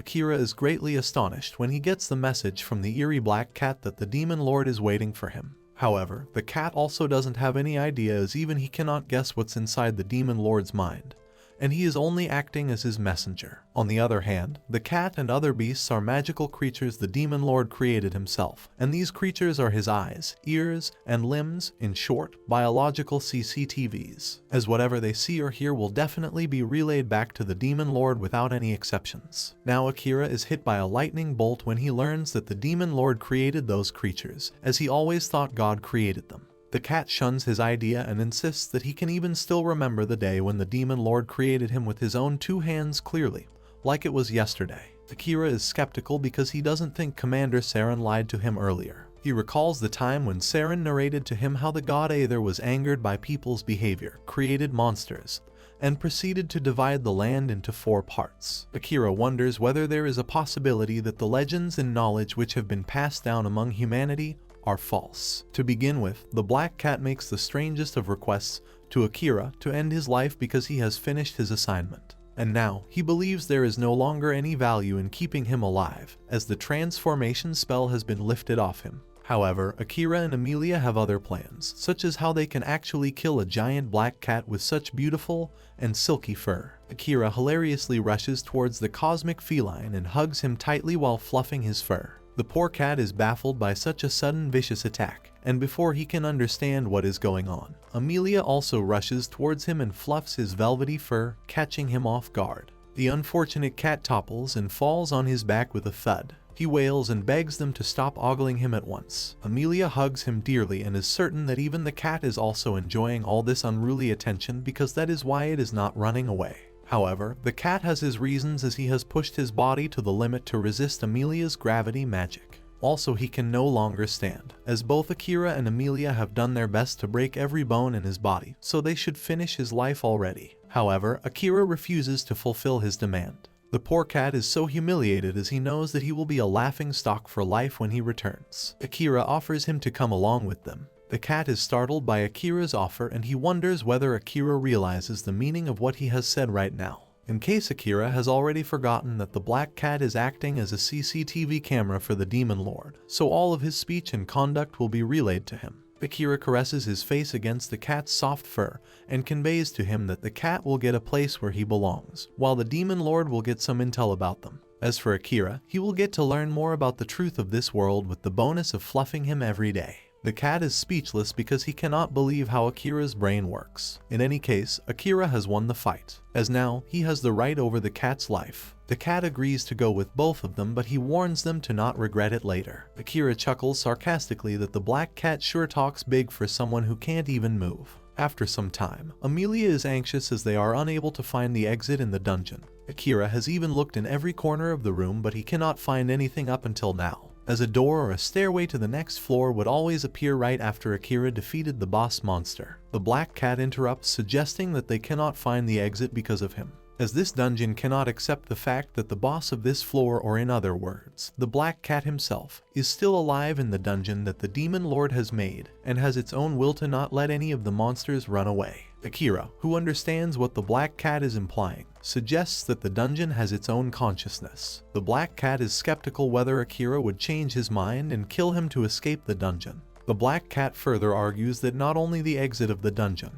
Akira is greatly astonished when he gets the message from the eerie black cat that the demon lord is waiting for him. However, the cat also doesn't have any idea, as even he cannot guess what's inside the demon lord's mind, and he is only acting as his messenger. On the other hand, the cat and other beasts are magical creatures the demon lord created himself, and these creatures are his eyes, ears, and limbs, in short, biological CCTVs, as whatever they see or hear will definitely be relayed back to the demon lord without any exceptions. Now Akira is hit by a lightning bolt when he learns that the demon lord created those creatures, as he always thought God created them. The cat shuns his idea and insists that he can even still remember the day when the demon lord created him with his own 2 hands clearly, like it was yesterday. Akira is skeptical because he doesn't think Commander Saren lied to him earlier. He recalls the time when Saren narrated to him how the god Aether was angered by people's behavior, created monsters, and proceeded to divide the land into 4 parts. Akira wonders whether there is a possibility that the legends and knowledge which have been passed down among humanity are false. To begin with, the black cat makes the strangest of requests to Akira to end his life because he has finished his assignment. And now, he believes there is no longer any value in keeping him alive, as the transformation spell has been lifted off him. However, Akira and Amelia have other plans, such as how they can actually kill a giant black cat with such beautiful and silky fur. Akira hilariously rushes towards the cosmic feline and hugs him tightly while fluffing his fur. The poor cat is baffled by such a sudden vicious attack, and before he can understand what is going on, Amelia also rushes towards him and fluffs his velvety fur, catching him off guard. The unfortunate cat topples and falls on his back with a thud. He wails and begs them to stop ogling him at once. Amelia hugs him dearly and is certain that even the cat is also enjoying all this unruly attention, because that is why it is not running away. However, the cat has his reasons, as he has pushed his body to the limit to resist Amelia's gravity magic. Also, he can no longer stand, as both Akira and Amelia have done their best to break every bone in his body, so they should finish his life already. However, Akira refuses to fulfill his demand. The poor cat is so humiliated, as he knows that he will be a laughingstock for life when he returns. Akira offers him to come along with them. The cat is startled by Akira's offer, and he wonders whether Akira realizes the meaning of what he has said right now. In case Akira has already forgotten that the black cat is acting as a CCTV camera for the demon lord, so all of his speech and conduct will be relayed to him. Akira caresses his face against the cat's soft fur and conveys to him that the cat will get a place where he belongs, while the demon lord will get some intel about them. As for Akira, he will get to learn more about the truth of this world with the bonus of fluffing him every day. The cat is speechless because he cannot believe how Akira's brain works. In any case, Akira has won the fight, as now he has the right over the cat's life. The cat agrees to go with both of them, but he warns them to not regret it later. Akira chuckles sarcastically that the black cat sure talks big for someone who can't even move. After some time, Amelia is anxious as they are unable to find the exit in the dungeon. Akira has even looked in every corner of the room, but he cannot find anything up until now, as a door or a stairway to the next floor would always appear right after Akira defeated the boss monster. The black cat interrupts, suggesting that they cannot find the exit because of him, as this dungeon cannot accept the fact that the boss of this floor, or in other words, the black cat himself, is still alive in the dungeon that the demon lord has made, and has its own will to not let any of the monsters run away. Akira, who understands what the black cat is implying, suggests that the dungeon has its own consciousness. The black cat is skeptical whether Akira would change his mind and kill him to escape the dungeon. The black cat further argues that not only the exit of the dungeon,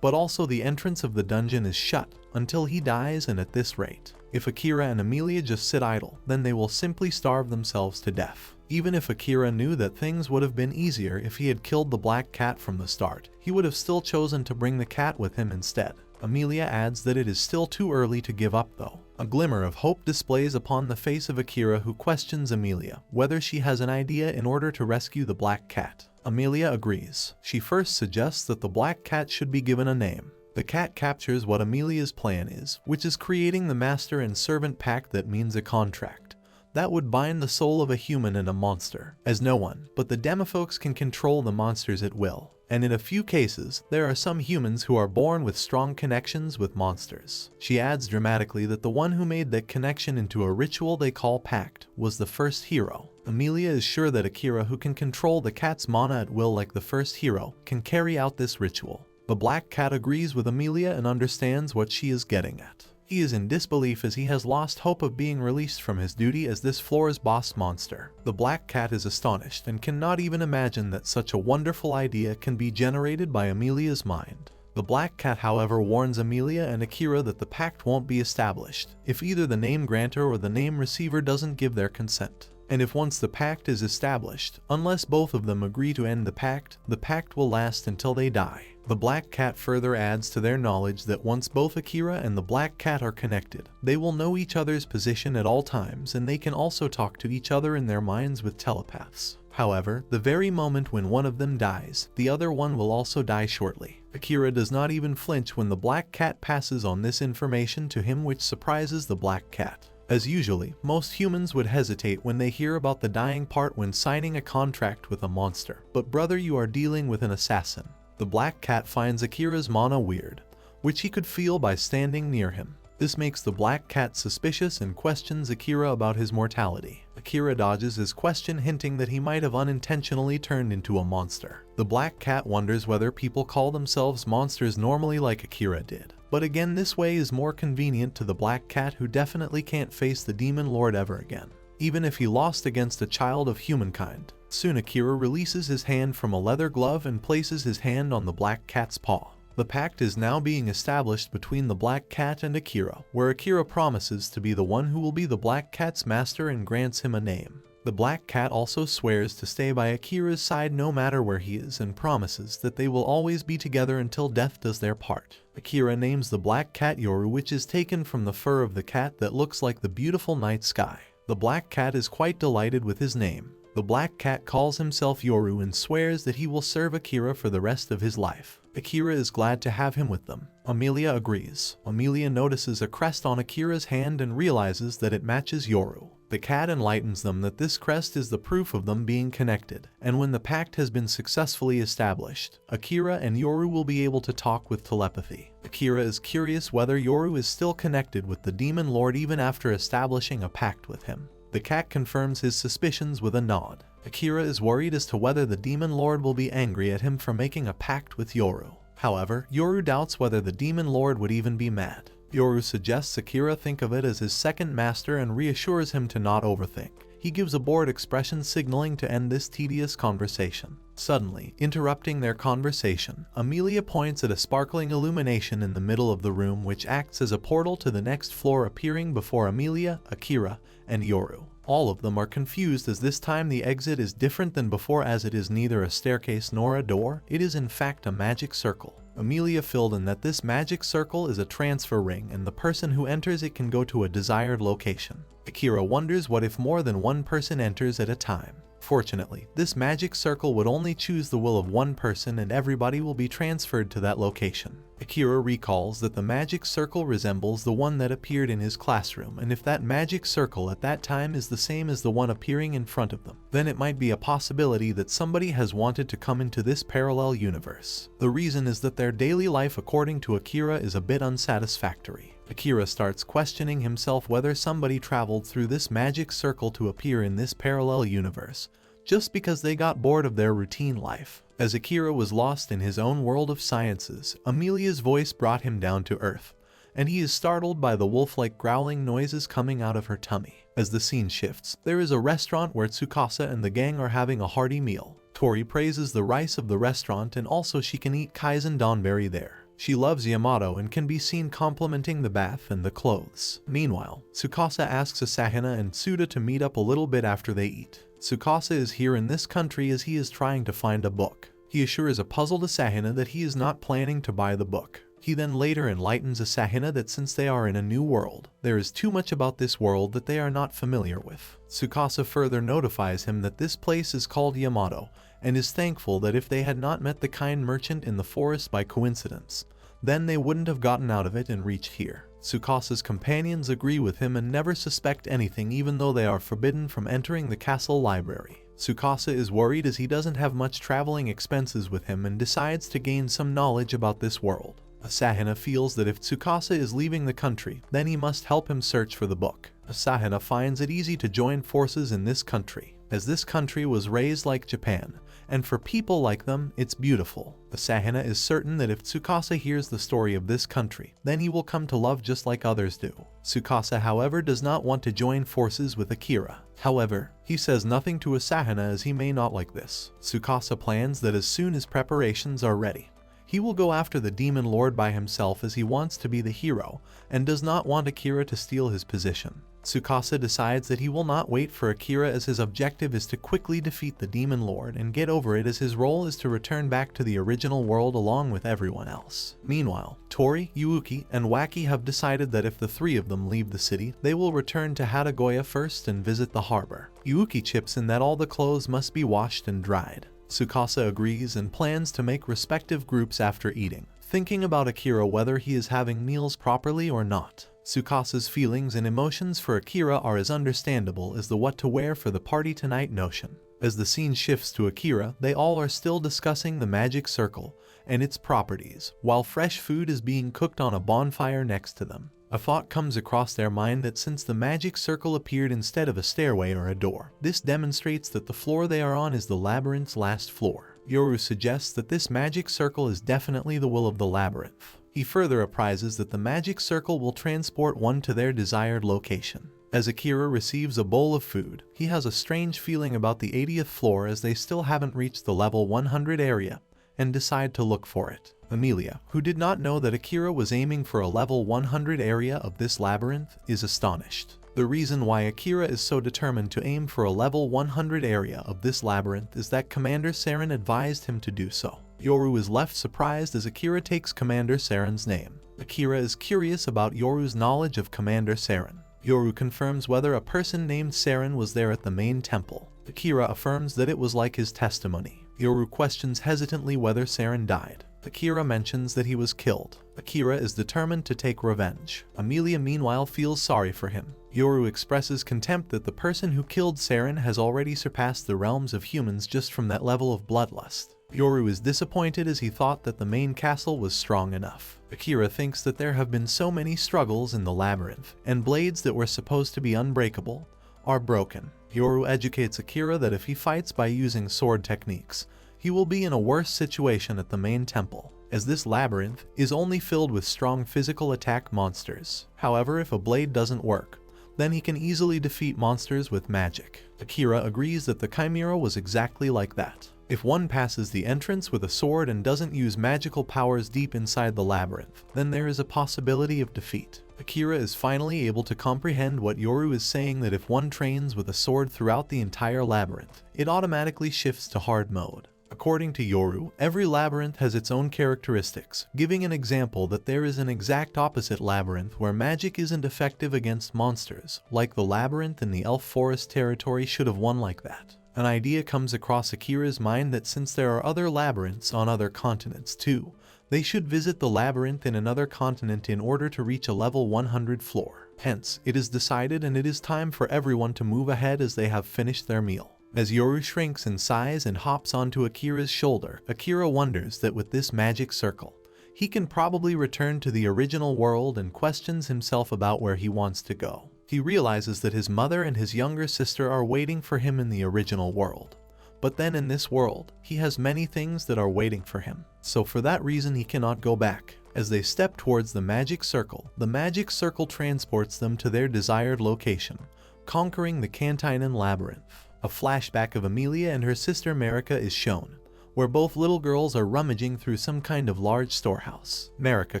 but also the entrance of the dungeon is shut until he dies, and at this rate, if Akira and Amelia just sit idle, then they will simply starve themselves to death. Even if Akira knew that things would have been easier if he had killed the black cat from the start, he would have still chosen to bring the cat with him instead. Amelia adds that it is still too early to give up though. A glimmer of hope displays upon the face of Akira, who questions Amelia whether she has an idea in order to rescue the black cat. Amelia agrees. She first suggests that the black cat should be given a name. The cat captures what Amelia's plan is, which is creating the master and servant pact, that means a contract that would bind the soul of a human and a monster, as no one but the Demofolks can control the monsters at will. And in a few cases, there are some humans who are born with strong connections with monsters. She adds dramatically that the one who made that connection into a ritual they call pact was the first hero. Amelia is sure that Akira, who can control the cat's mana at will like the first hero, can carry out this ritual. The black cat agrees with Amelia and understands what she is getting at. He is in disbelief as he has lost hope of being released from his duty as this floor's boss monster. The black cat is astonished and cannot even imagine that such a wonderful idea can be generated by Amelia's mind. The black cat, however, warns Amelia and Akira that the pact won't be established if either the name grantor or the name receiver doesn't give their consent. And if once the pact is established, unless both of them agree to end the pact will last until they die. The black cat further adds to their knowledge that once both Akira and the black cat are connected, they will know each other's position at all times, and they can also talk to each other in their minds with telepaths. However, the very moment when one of them dies, the other one will also die shortly. Akira does not even flinch when the black cat passes on this information to him, which surprises the black cat. As usually, most humans would hesitate when they hear about the dying part when signing a contract with a monster. But brother, you are dealing with an assassin. The black cat finds Akira's mana weird, which he could feel by standing near him. This makes the black cat suspicious and questions Akira about his mortality. Akira dodges his question, hinting that he might have unintentionally turned into a monster. The black cat wonders whether people call themselves monsters normally like Akira did. But again, this way is more convenient to the black cat, who definitely can't face the demon lord ever again, even if he lost against a child of humankind. Soon Akira releases his hand from a leather glove and places his hand on the black cat's paw. The pact is now being established between the black cat and Akira, where Akira promises to be the one who will be the black cat's master and grants him a name. The black cat also swears to stay by Akira's side no matter where he is, and promises that they will always be together until death does their part. Akira names the black cat Yoru, which is taken from the fur of the cat that looks like the beautiful night sky. The black cat is quite delighted with his name. The black cat calls himself Yoru and swears that he will serve Akira for the rest of his life. Akira is glad to have him with them. Amelia agrees. Amelia notices a crest on Akira's hand and realizes that it matches Yoru. The cat enlightens them that this crest is the proof of them being connected, and when the pact has been successfully established, Akira and Yoru will be able to talk with telepathy. Akira is curious whether Yoru is still connected with the demon lord even after establishing a pact with him. The cat confirms his suspicions with a nod. Akira is worried as to whether the demon lord will be angry at him for making a pact with Yoru. However, Yoru doubts whether the demon lord would even be mad. Yoru suggests Akira think of it as his second master and reassures him to not overthink. He gives a bored expression, signaling to end this tedious conversation. Suddenly, interrupting their conversation, Amelia points at a sparkling illumination in the middle of the room, which acts as a portal to the next floor, appearing before Amelia, Akira, and Yoru. All of them are confused, as this time the exit is different than before, as it is neither a staircase nor a door. It is in fact a magic circle. Amelia filled in that this magic circle is a transfer ring, and the person who enters it can go to a desired location. Akira wonders what if more than one person enters at a time. Fortunately, this magic circle would only choose the will of one person, and everybody will be transferred to that location. Akira recalls that the magic circle resembles the one that appeared in his classroom, and if that magic circle at that time is the same as the one appearing in front of them, then it might be a possibility that somebody has wanted to come into this parallel universe. The reason is that their daily life, according to Akira, is a bit unsatisfactory. Akira starts questioning himself whether somebody traveled through this magic circle to appear in this parallel universe, just because they got bored of their routine life. As Akira was lost in his own world of sciences, Amelia's voice brought him down to earth, and he is startled by the wolf-like growling noises coming out of her tummy. As the scene shifts, there is a restaurant where Tsukasa and the gang are having a hearty meal. Tori praises the rice of the restaurant, and also she can eat kaizen donberry there. She loves Yamato and can be seen complimenting the bath and the clothes. Meanwhile, Tsukasa asks Asahina and Tsuda to meet up a little bit after they eat. Tsukasa is here in this country as he is trying to find a book. He assures a puzzled Asahina that he is not planning to buy the book. He then later enlightens Asahina that since they are in a new world, there is too much about this world that they are not familiar with. Tsukasa further notifies him that this place is called Yamato, and is thankful that if they had not met the kind merchant in the forest by coincidence, then they wouldn't have gotten out of it and reached here. Tsukasa's companions agree with him and never suspect anything, even though they are forbidden from entering the castle library. Tsukasa is worried as he doesn't have much traveling expenses with him and decides to gain some knowledge about this world. Asahina feels that if Tsukasa is leaving the country, then he must help him search for the book. Asahina finds it easy to join forces in this country. as this country was raised like Japan, and for people like them, it's beautiful. Asahina is certain that if Tsukasa hears the story of this country, then he will come to love just like others do. Tsukasa, however, does not want to join forces with Akira. However, he says nothing to Asahina as he may not like this. Tsukasa plans that as soon as preparations are ready, he will go after the Demon Lord by himself as he wants to be the hero and does not want Akira to steal his position. Tsukasa decides that he will not wait for Akira as his objective is to quickly defeat the Demon Lord and get over it as his role is to return back to the original world along with everyone else. Meanwhile, Tori, Yuuki, and Waki have decided that if the three of them leave the city, they will return to Hatagoya first and visit the harbor. Yuuki chips in that all the clothes must be washed and dried. Tsukasa agrees and plans to make respective groups after eating, thinking about Akira whether he is having meals properly or not. Tsukasa's feelings and emotions for Akira are as understandable as the what to wear for the party tonight notion. As the scene shifts to Akira, they all are still discussing the magic circle and its properties, while fresh food is being cooked on a bonfire next to them. A thought comes across their mind that since the magic circle appeared instead of a stairway or a door, this demonstrates that the floor they are on is the labyrinth's last floor. Yoru suggests that this magic circle is definitely the will of the labyrinth. He further apprises that the magic circle will transport one to their desired location. As Akira receives a bowl of food, he has a strange feeling about the 80th floor as they still haven't reached the level 100 area and decide to look for it. Amelia, who did not know that Akira was aiming for a level 100 area of this labyrinth, is astonished. The reason why Akira is so determined to aim for a level 100 area of this labyrinth is that Commander Saren advised him to do so. Yoru is left surprised as Akira takes Commander Saren's name. Akira is curious about Yoru's knowledge of Commander Saren. Yoru confirms whether a person named Saren was there at the main temple. Akira affirms that it was like his testimony. Yoru questions hesitantly whether Saren died. Akira mentions that he was killed. Akira is determined to take revenge. Amelia meanwhile feels sorry for him. Yoru expresses contempt that the person who killed Saren has already surpassed the realms of humans just from that level of bloodlust. Yoru is disappointed as he thought that the main castle was strong enough. Akira thinks that there have been so many struggles in the labyrinth, and blades that were supposed to be unbreakable are broken. Yoru educates Akira that if he fights by using sword techniques, he will be in a worse situation at the main temple, as this labyrinth is only filled with strong physical attack monsters. However, if a blade doesn't work, then he can easily defeat monsters with magic. Akira agrees that the Chimera was exactly like that. If one passes the entrance with a sword and doesn't use magical powers deep inside the labyrinth, then there is a possibility of defeat. Akira is finally able to comprehend what Yoru is saying, that if one trains with a sword throughout the entire labyrinth, it automatically shifts to hard mode. According to Yoru, every labyrinth has its own characteristics, giving an example that there is an exact opposite labyrinth where magic isn't effective against monsters, like the labyrinth in the Elf Forest territory should have won like that. An idea comes across Akira's mind that since there are other labyrinths on other continents too, they should visit the labyrinth in another continent in order to reach a level 100 floor. Hence, it is decided and it is time for everyone to move ahead as they have finished their meal. As Yoru shrinks in size and hops onto Akira's shoulder, Akira wonders that with this magic circle, he can probably return to the original world and questions himself about where he wants to go. He realizes that his mother and his younger sister are waiting for him in the original world. But then in this world, he has many things that are waiting for him. So for that reason he cannot go back. As they step towards the magic circle transports them to their desired location, conquering the Cantinen Labyrinth. A flashback of Amelia and her sister Marika is shown, where both little girls are rummaging through some kind of large storehouse. Marika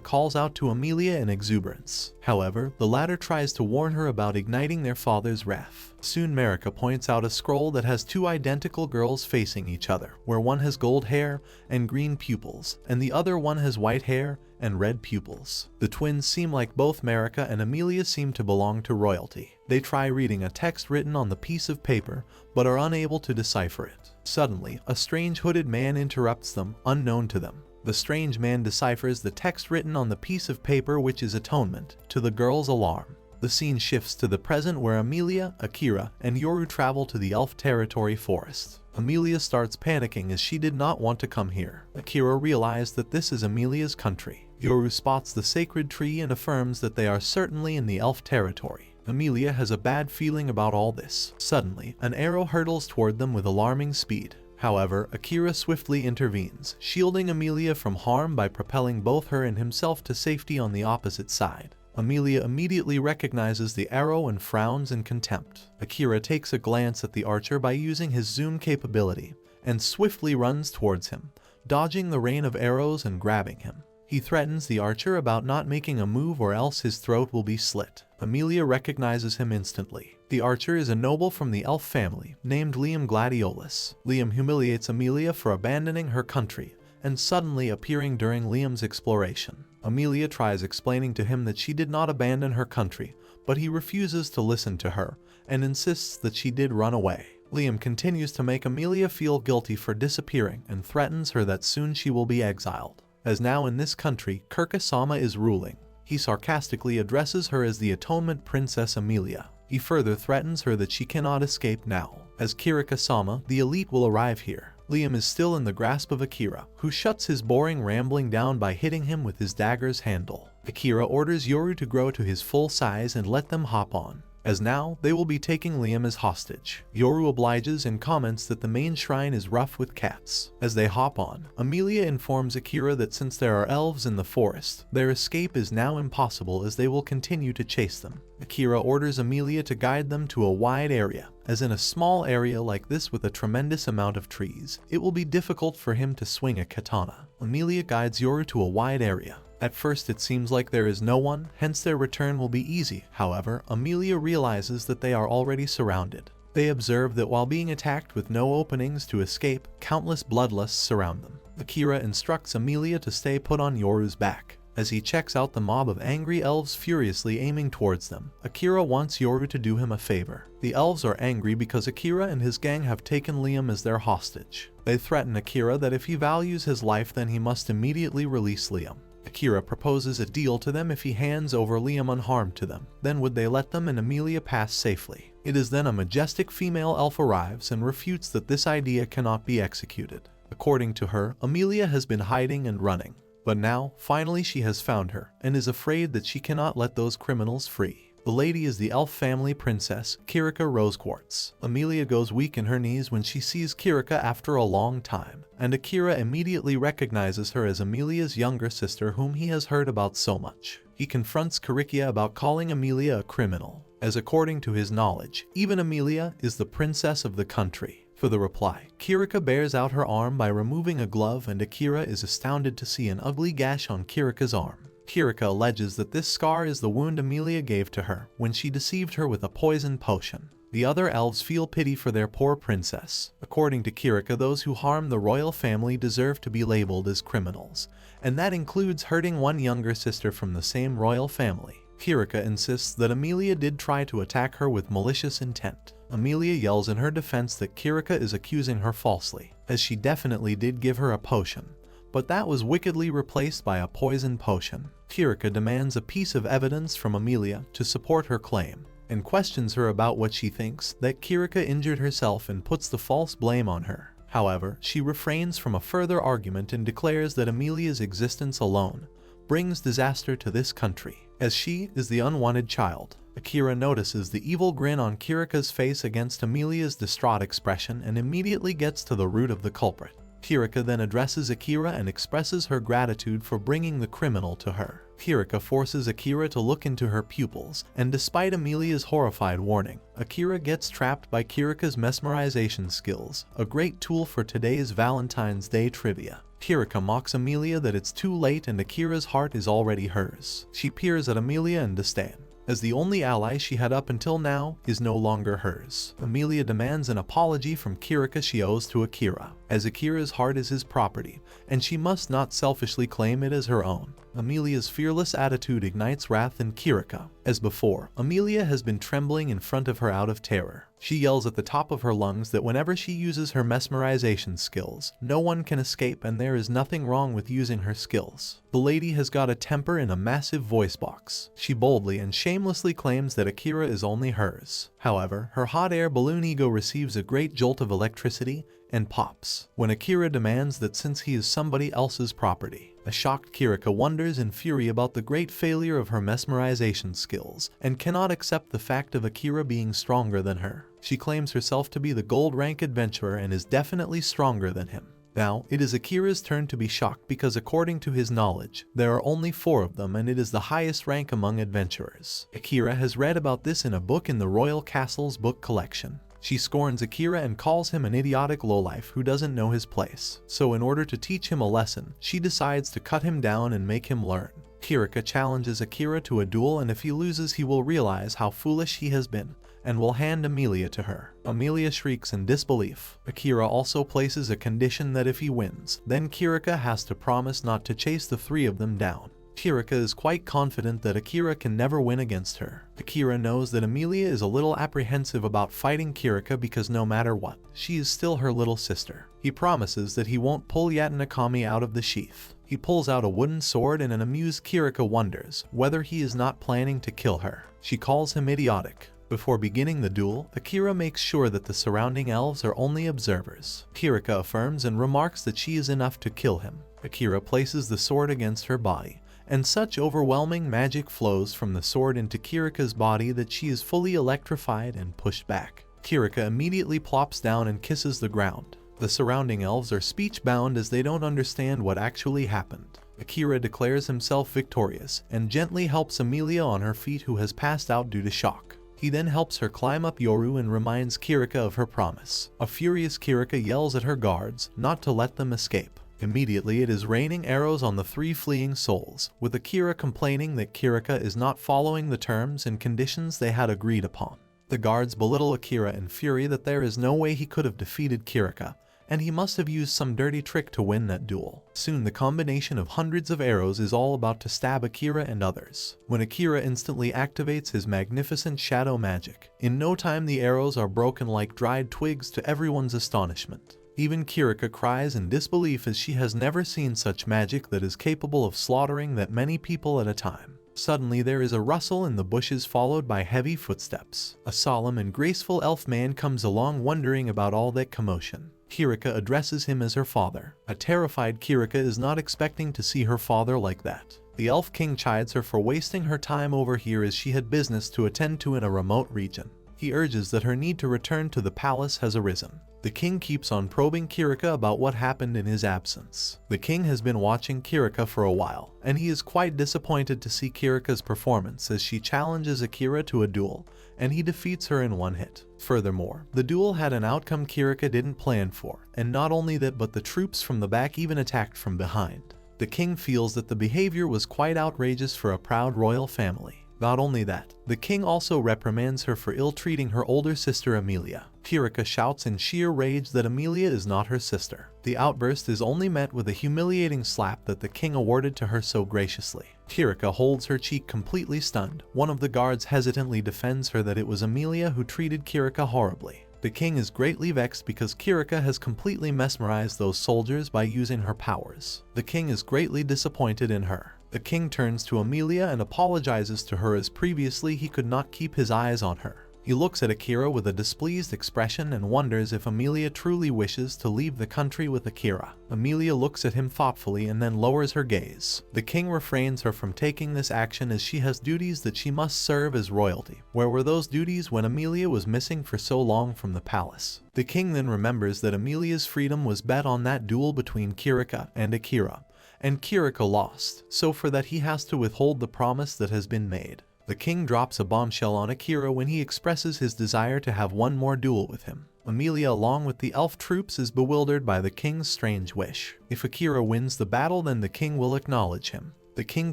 calls out to Amelia in exuberance. However, the latter tries to warn her about igniting their father's wrath. Soon Marika points out a scroll that has two identical girls facing each other, where one has gold hair and green pupils, and the other one has white hair and red pupils. The twins seem like both Marika and Amelia seem to belong to royalty. They try reading a text written on the piece of paper, but are unable to decipher it. Suddenly, a strange hooded man interrupts them, unknown to them. The strange man deciphers the text written on the piece of paper, which is atonement, to the girls' alarm. The scene shifts to the present where Amelia, Akira, and Yoru travel to the Elf Territory forest. Amelia starts panicking as she did not want to come here. Akira realized that this is Amelia's country. Yoru spots the sacred tree and affirms that they are certainly in the Elf Territory. Amelia has a bad feeling about all this. Suddenly, an arrow hurtles toward them with alarming speed. However, Akira swiftly intervenes, shielding Amelia from harm by propelling both her and himself to safety on the opposite side. Amelia immediately recognizes the arrow and frowns in contempt. Akira takes a glance at the archer by using his zoom capability, and swiftly runs towards him, dodging the rain of arrows and grabbing him. He threatens the archer about not making a move or else his throat will be slit. Amelia recognizes him instantly. The archer is a noble from the elf family, named Liam Gladiolus. Liam humiliates Amelia for abandoning her country, and suddenly appearing during Liam's exploration. Amelia tries explaining to him that she did not abandon her country, but he refuses to listen to her, and insists that she did run away. Liam continues to make Amelia feel guilty for disappearing and threatens her that soon she will be exiled. As now in this country, Kirika-sama is ruling. He sarcastically addresses her as the Atonement Princess Amelia. He further threatens her that she cannot escape now. As Kirika-sama, the elite will arrive here. Liam is still in the grasp of Akira, who shuts his boring rambling down by hitting him with his dagger's handle. Akira orders Yoru to grow to his full size and let them hop on, as now they will be taking Liam as hostage. Yoru obliges and comments that the main shrine is rough with cats. As they hop on, Amelia informs Akira that since there are elves in the forest, their escape is now impossible as they will continue to chase them. Akira orders Amelia to guide them to a wide area, as in a small area like this with a tremendous amount of trees, it will be difficult for him to swing a katana. Amelia guides Yoru to a wide area. At first it seems like there is no one, hence their return will be easy. However, Amelia realizes that they are already surrounded. They observe that while being attacked with no openings to escape, countless bloodlusts surround them. Akira instructs Amelia to stay put on Yoru's back. As he checks out the mob of angry elves furiously aiming towards them, Akira wants Yoru to do him a favor. The elves are angry because Akira and his gang have taken Liam as their hostage. They threaten Akira that if he values his life then he must immediately release Liam. Akira proposes a deal to them if he hands over Liam unharmed to them. Then would they let them and Amelia pass safely. It is then a majestic female elf arrives and refutes that this idea cannot be executed. According to her, Amelia has been hiding and running. But now, finally she has found her, and is afraid that she cannot let those criminals free. The lady is the elf family princess, Kirika Rosequartz. Amelia goes weak in her knees when she sees Kirika after a long time, and Akira immediately recognizes her as Amelia's younger sister whom he has heard about so much. He confronts Kirika about calling Amelia a criminal, as according to his knowledge, even Amelia is the princess of the country. For the reply, Kirika bears out her arm by removing a glove and Akira is astounded to see an ugly gash on Kirika's arm. Kirika alleges that this scar is the wound Amelia gave to her when she deceived her with a poison potion. The other elves feel pity for their poor princess. According to Kirika, those who harm the royal family deserve to be labeled as criminals, and that includes hurting one younger sister from the same royal family. Kirika insists that Amelia did try to attack her with malicious intent. Amelia yells in her defense that Kirika is accusing her falsely, as she definitely did give her a potion, but that was wickedly replaced by a poison potion. Kirika demands a piece of evidence from Amelia to support her claim, and questions her about what she thinks that Kirika injured herself and puts the false blame on her. However, she refrains from a further argument and declares that Amelia's existence alone brings disaster to this country, as she is the unwanted child. Akira notices the evil grin on Kirika's face against Amelia's distraught expression and immediately gets to the root of the culprit. Kirika then addresses Akira and expresses her gratitude for bringing the criminal to her. Kirika forces Akira to look into her pupils, and despite Amelia's horrified warning, Akira gets trapped by Kirika's mesmerization skills, a great tool for today's Valentine's Day trivia. Kirika mocks Amelia that it's too late and Akira's heart is already hers. She peers at Amelia in disdain, as the only ally she had up until now is no longer hers. Amelia demands an apology from Kirika she owes to Akira, as Akira's heart is his property, and she must not selfishly claim it as her own. Amelia's fearless attitude ignites wrath in Kirika. As before, Amelia has been trembling in front of her out of terror. She yells at the top of her lungs that whenever she uses her mesmerization skills, no one can escape and there is nothing wrong with using her skills. The lady has got a temper in a massive voice box. She boldly and shamelessly claims that Akira is only hers. However, her hot air balloon ego receives a great jolt of electricity and pops when Akira demands that since he is somebody else's property. A shocked Kirika wonders in fury about the great failure of her mesmerization skills and cannot accept the fact of Akira being stronger than her. She claims herself to be the gold rank adventurer and is definitely stronger than him. Now, it is Akira's turn to be shocked because according to his knowledge, there are only 4 of them and it is the highest rank among adventurers. Akira has read about this in a book in the Royal Castle's book collection. She scorns Akira and calls him an idiotic lowlife who doesn't know his place. So in order to teach him a lesson, she decides to cut him down and make him learn. Kirika challenges Akira to a duel, and if he loses he will realize how foolish he has been and will hand Amelia to her. Amelia shrieks in disbelief. Akira also places a condition that if he wins, then Kirika has to promise not to chase the 3 of them down. Kirika is quite confident that Akira can never win against her. Akira knows that Amelia is a little apprehensive about fighting Kirika because no matter what, she is still her little sister. He promises that he won't pull Yatanakami out of the sheath. He pulls out a wooden sword and an amused Kirika wonders whether he is not planning to kill her. She calls him idiotic. Before beginning the duel, Akira makes sure that the surrounding elves are only observers. Kirika affirms and remarks that she is enough to kill him. Akira places the sword against her body, and such overwhelming magic flows from the sword into Kirika's body that she is fully electrified and pushed back. Kirika immediately plops down and kisses the ground. The surrounding elves are speech-bound as they don't understand what actually happened. Akira declares himself victorious and gently helps Amelia on her feet, who has passed out due to shock. He then helps her climb up Yoru and reminds Kirika of her promise. A furious Kirika yells at her guards not to let them escape. Immediately it is raining arrows on the 3 fleeing souls, with Akira complaining that Kirika is not following the terms and conditions they had agreed upon. The guards belittle Akira in fury that there is no way he could have defeated Kirika, and he must have used some dirty trick to win that duel. Soon the combination of hundreds of arrows is all about to stab Akira and others, when Akira instantly activates his magnificent shadow magic. In no time the arrows are broken like dried twigs to everyone's astonishment. Even Kirika cries in disbelief as she has never seen such magic that is capable of slaughtering that many people at a time. Suddenly there is a rustle in the bushes followed by heavy footsteps. A solemn and graceful elf man comes along wondering about all that commotion. Kirika addresses him as her father. A terrified Kirika is not expecting to see her father like that. The elf king chides her for wasting her time over here as she had business to attend to in a remote region. He urges that her need to return to the palace has arisen. The king keeps on probing Kirika about what happened in his absence. The king has been watching Kirika for a while, and he is quite disappointed to see Kirika's performance as she challenges Akira to a duel, and he defeats her in 1 hit. Furthermore, the duel had an outcome Kirika didn't plan for, and not only that but the troops from the back even attacked from behind. The king feels that the behavior was quite outrageous for a proud royal family. Not only that, the king also reprimands her for ill-treating her older sister Amelia. Kirika shouts in sheer rage that Amelia is not her sister. The outburst is only met with a humiliating slap that the king awarded to her so graciously. Kirika holds her cheek completely stunned. One of the guards hesitantly defends her that it was Amelia who treated Kirika horribly. The king is greatly vexed because Kirika has completely mesmerized those soldiers by using her powers. The king is greatly disappointed in her. The king turns to Amelia and apologizes to her as previously he could not keep his eyes on her. He looks at Akira with a displeased expression and wonders if Amelia truly wishes to leave the country with Akira. Amelia looks at him thoughtfully and then lowers her gaze. The king refrains her from taking this action as she has duties that she must serve as royalty. Where were those duties when Amelia was missing for so long from the palace? The king then remembers that Amelia's freedom was bet on that duel between Kirika and Akira, and Kirika lost, so for that he has to withhold the promise that has been made. The king drops a bombshell on Akira when he expresses his desire to have one more duel with him. Amelia along with the elf troops is bewildered by the king's strange wish. If Akira wins the battle then the king will acknowledge him. The king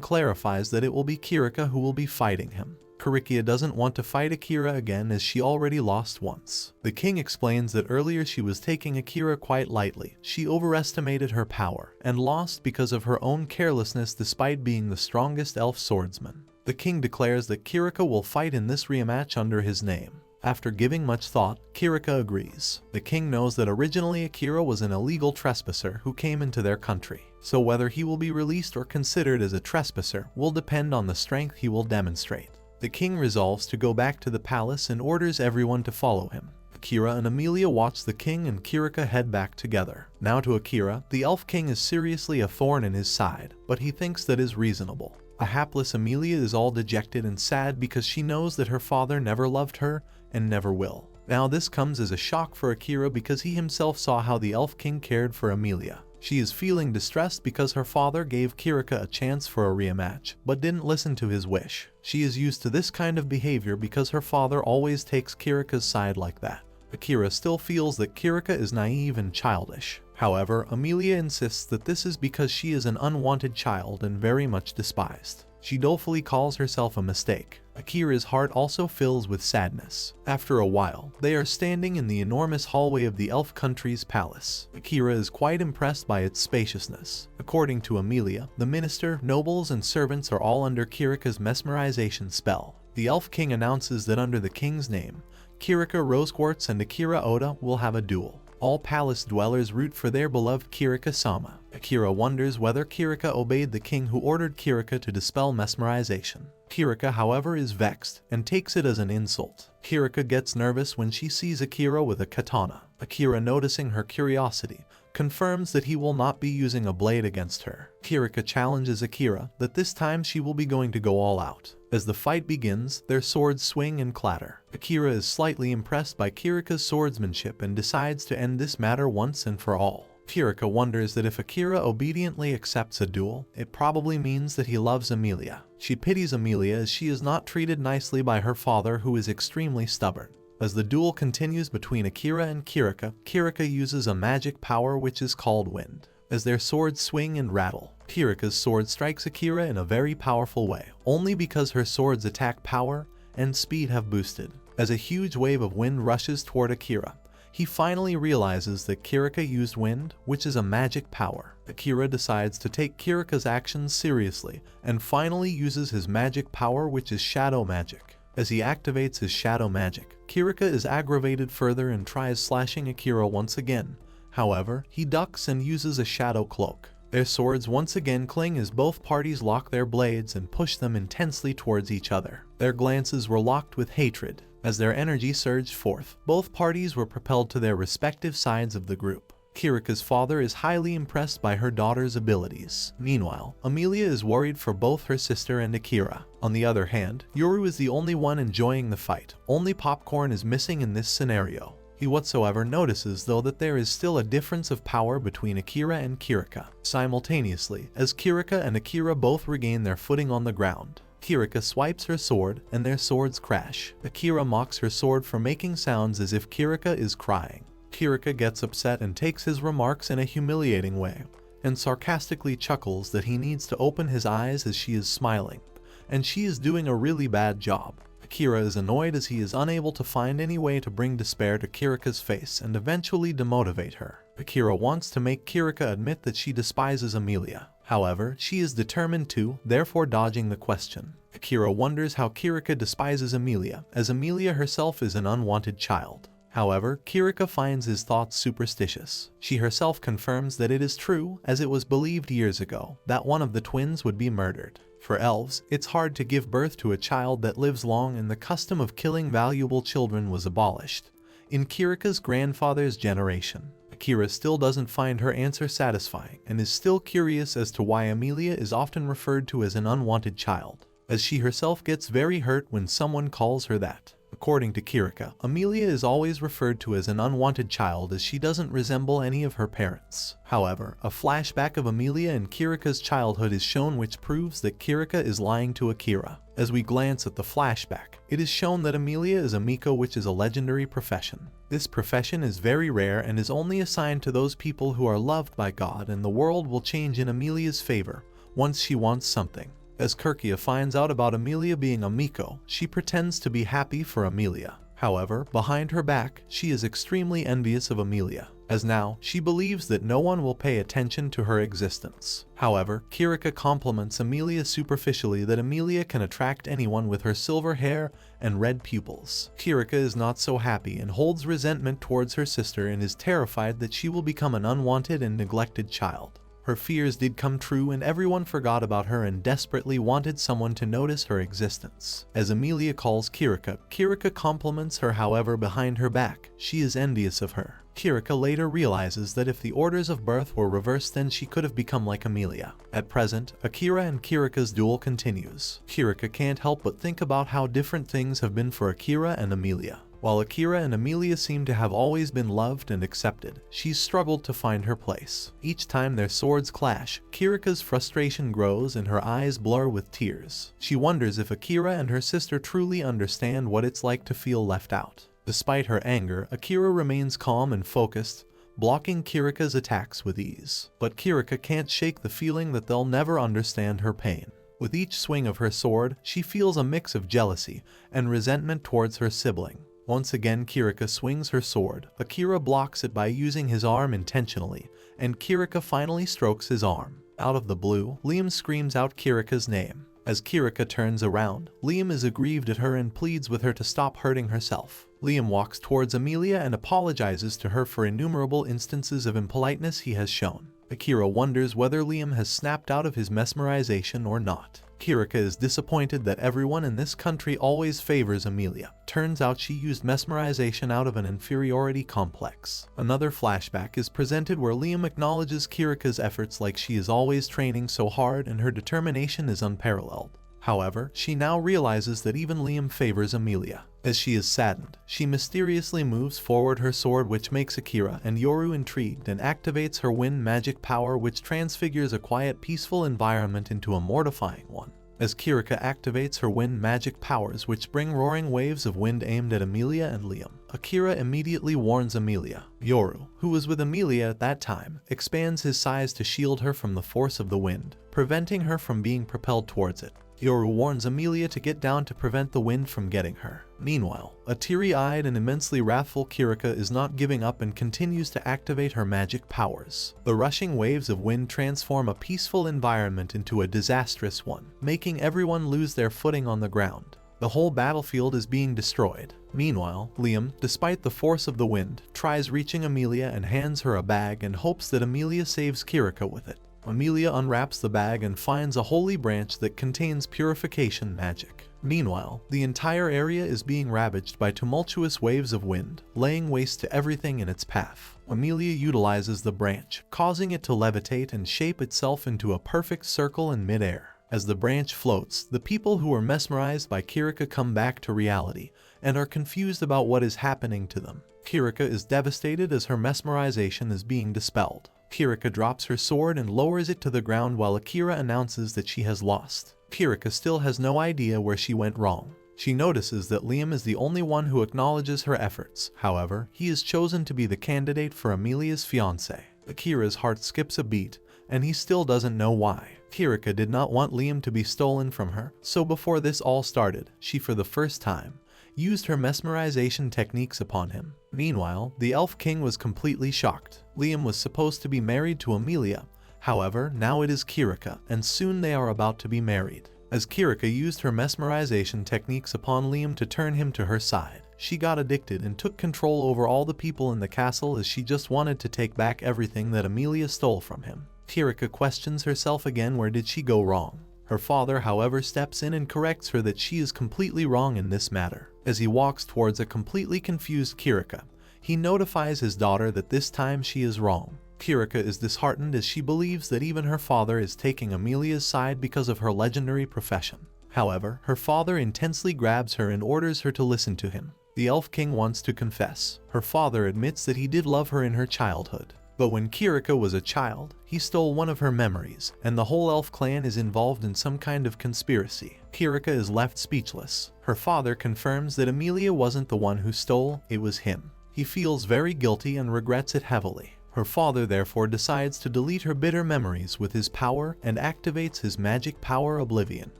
clarifies that it will be Kirika who will be fighting him. Kirika doesn't want to fight Akira again as she already lost once. The king explains that earlier she was taking Akira quite lightly. She overestimated her power and lost because of her own carelessness despite being the strongest elf swordsman. The king declares that Kirika will fight in this rematch under his name. After giving much thought, Kirika agrees. The king knows that originally Akira was an illegal trespasser who came into their country, so whether he will be released or considered as a trespasser will depend on the strength he will demonstrate. The king resolves to go back to the palace and orders everyone to follow him. The Akira and Amelia watch the king and Kirika head back together. Now to Akira, the elf king is seriously a thorn in his side, but he thinks that is reasonable. A hapless Amelia is all dejected and sad because she knows that her father never loved her and never will. Now this comes as a shock for Akira because he himself saw how the elf king cared for Amelia. She is feeling distressed because her father gave Kirika a chance for a rematch, but didn't listen to his wish. She is used to this kind of behavior because her father always takes Kirika's side like that. Akira still feels that Kirika is naive and childish. However, Amelia insists that this is because she is an unwanted child and very much despised. She dolefully calls herself a mistake. Akira's heart also fills with sadness. After a while, they are standing in the enormous hallway of the elf country's palace. Akira is quite impressed by its spaciousness. According to Amelia, the minister, nobles, and servants are all under Kirika's mesmerization spell. The elf king announces that under the king's name, Kirika Rosequartz and Akira Oda will have a duel. All palace dwellers root for their beloved Kirika-sama. Akira wonders whether Kirika obeyed the king who ordered Kirika to dispel mesmerization. Kirika, however, is vexed and takes it as an insult. Kirika gets nervous when she sees Akira with a katana. Akira, noticing her curiosity, confirms that he will not be using a blade against her. Kirika challenges Akira that this time she will be going to go all out. As the fight begins, their swords swing and clatter. Akira is slightly impressed by Kirika's swordsmanship and decides to end this matter once and for all. Kirika wonders that if Akira obediently accepts a duel, it probably means that he loves Amelia. She pities Amelia as she is not treated nicely by her father, who is extremely stubborn. As the duel continues between Akira and Kirika, Kirika uses a magic power which is called wind. As their swords swing and rattle, Kirika's sword strikes Akira in a very powerful way, only because her sword's attack power and speed have boosted. As a huge wave of wind rushes toward Akira, he finally realizes that Kirika used wind, which is a magic power. Akira decides to take Kirika's actions seriously and finally uses his magic power, which is shadow magic. As he activates his shadow magic, Kirika is aggravated further and tries slashing Akira once again. However, he ducks and uses a shadow cloak. Their swords once again cling as both parties lock their blades and push them intensely towards each other. Their glances were locked with hatred. As their energy surged forth, both parties were propelled to their respective sides of the group. Kirika's father is highly impressed by her daughter's abilities. Meanwhile, Amelia is worried for both her sister and Akira. On the other hand, Yoru is the only one enjoying the fight. Only popcorn is missing in this scenario. He whatsoever notices though that there is still a difference of power between Akira and Kirika. Simultaneously, as Kirika and Akira both regain their footing on the ground, Kirika swipes her sword and their swords crash. Akira mocks her sword for making sounds as if Kirika is crying. Kirika gets upset and takes his remarks in a humiliating way, and sarcastically chuckles that he needs to open his eyes as she is smiling, and she is doing a really bad job. Akira is annoyed as he is unable to find any way to bring despair to Kirika's face and eventually demotivate her. Akira wants to make Kirika admit that she despises Amelia. However, she is determined to, therefore dodging the question. Akira wonders how Kirika despises Amelia, as Amelia herself is an unwanted child. However, Kirika finds his thoughts superstitious. She herself confirms that it is true, as it was believed years ago that one of the twins would be murdered. For elves, it's hard to give birth to a child that lives long, and the custom of killing valuable children was abolished in Kirika's grandfather's generation. Akira still doesn't find her answer satisfying and is still curious as to why Amelia is often referred to as an unwanted child, as she herself gets very hurt when someone calls her that. According to Kirika, Amelia is always referred to as an unwanted child as she doesn't resemble any of her parents. However, a flashback of Amelia and Kirika's childhood is shown, which proves that Kirika is lying to Akira. As we glance at the flashback, it is shown that Amelia is a Miko, which is a legendary profession. This profession is very rare and is only assigned to those people who are loved by God, and the world will change in Amelia's favor once she wants something. As Kirkia finds out about Amelia being a Miko, she pretends to be happy for Amelia. However, behind her back, she is extremely envious of Amelia, as now she believes that no one will pay attention to her existence. However, Kirika compliments Amelia superficially that Amelia can attract anyone with her silver hair and red pupils. Kirika is not so happy and holds resentment towards her sister and is terrified that she will become an unwanted and neglected child. Her fears did come true and everyone forgot about her and desperately wanted someone to notice her existence. As Amelia calls Kirika, Kirika compliments her, however behind her back, she is envious of her. Kirika later realizes that if the orders of birth were reversed then she could have become like Amelia. At present, Akira and Kirika's duel continues. Kirika can't help but think about how different things have been for Akira and Amelia. While Akira and Amelia seem to have always been loved and accepted, she's struggled to find her place. Each time their swords clash, Kirika's frustration grows and her eyes blur with tears. She wonders if Akira and her sister truly understand what it's like to feel left out. Despite her anger, Akira remains calm and focused, blocking Kirika's attacks with ease. But Kirika can't shake the feeling that they'll never understand her pain. With each swing of her sword, she feels a mix of jealousy and resentment towards her sibling. Once again, Kirika swings her sword. Akira blocks it by using his arm intentionally, and Kirika finally strokes his arm. Out of the blue, Liam screams out Kirika's name. As Kirika turns around, Liam is aggrieved at her and pleads with her to stop hurting herself. Liam walks towards Amelia and apologizes to her for innumerable instances of impoliteness he has shown. Akira wonders whether Liam has snapped out of his mesmerization or not. Kirika is disappointed that everyone in this country always favors Amelia. Turns out she used mesmerization out of an inferiority complex. Another flashback is presented where Liam acknowledges Kirika's efforts like she is always training so hard and her determination is unparalleled. However, she now realizes that even Liam favors Amelia. As she is saddened, she mysteriously moves forward her sword, which makes Akira and Yoru intrigued, and activates her wind magic power, which transfigures a quiet, peaceful environment into a mortifying one. As Kirika activates her wind magic powers, which bring roaring waves of wind aimed at Amelia and Liam, Akira immediately warns Amelia. Yoru, who was with Amelia at that time, expands his size to shield her from the force of the wind, preventing her from being propelled towards it. Yoru warns Amelia to get down to prevent the wind from getting her. Meanwhile, a teary-eyed and immensely wrathful Kirika is not giving up and continues to activate her magic powers. The rushing waves of wind transform a peaceful environment into a disastrous one, making everyone lose their footing on the ground. The whole battlefield is being destroyed. Meanwhile, Liam, despite the force of the wind, tries reaching Amelia and hands her a bag and hopes that Amelia saves Kirika with it. Amelia unwraps the bag and finds a holy branch that contains purification magic. Meanwhile, the entire area is being ravaged by tumultuous waves of wind, laying waste to everything in its path. Amelia utilizes the branch, causing it to levitate and shape itself into a perfect circle in midair. As the branch floats, the people who are mesmerized by Kirika come back to reality and are confused about what is happening to them. Kirika is devastated as her mesmerization is being dispelled. Kirika drops her sword and lowers it to the ground while Akira announces that she has lost. Kirika still has no idea where she went wrong. She notices that Liam is the only one who acknowledges her efforts. However, he is chosen to be the candidate for Amelia's fiancé. Akira's heart skips a beat, and he still doesn't know why. Kirika did not want Liam to be stolen from her, so before this all started, she for the first time used her mesmerization techniques upon him. Meanwhile, the Elf King was completely shocked. Liam was supposed to be married to Amelia. However, now it is Kirika, and soon they are about to be married. As Kirika used her mesmerization techniques upon Liam to turn him to her side, she got addicted and took control over all the people in the castle as she just wanted to take back everything that Amelia stole from him. Kirika questions herself again, where did she go wrong? Her father, however, steps in and corrects her that she is completely wrong in this matter. As he walks towards a completely confused Kirika, he notifies his daughter that this time she is wrong. Kirika is disheartened as she believes that even her father is taking Amelia's side because of her legendary profession. However, her father intensely grabs her and orders her to listen to him. The Elf King wants to confess. Her father admits that he did love her in her childhood. But when Kirika was a child, he stole one of her memories, and the whole elf clan is involved in some kind of conspiracy. Kirika is left speechless. Her father confirms that Amelia wasn't the one who stole, it was him. He feels very guilty and regrets it heavily. Her father therefore decides to delete her bitter memories with his power and activates his magic power Oblivion.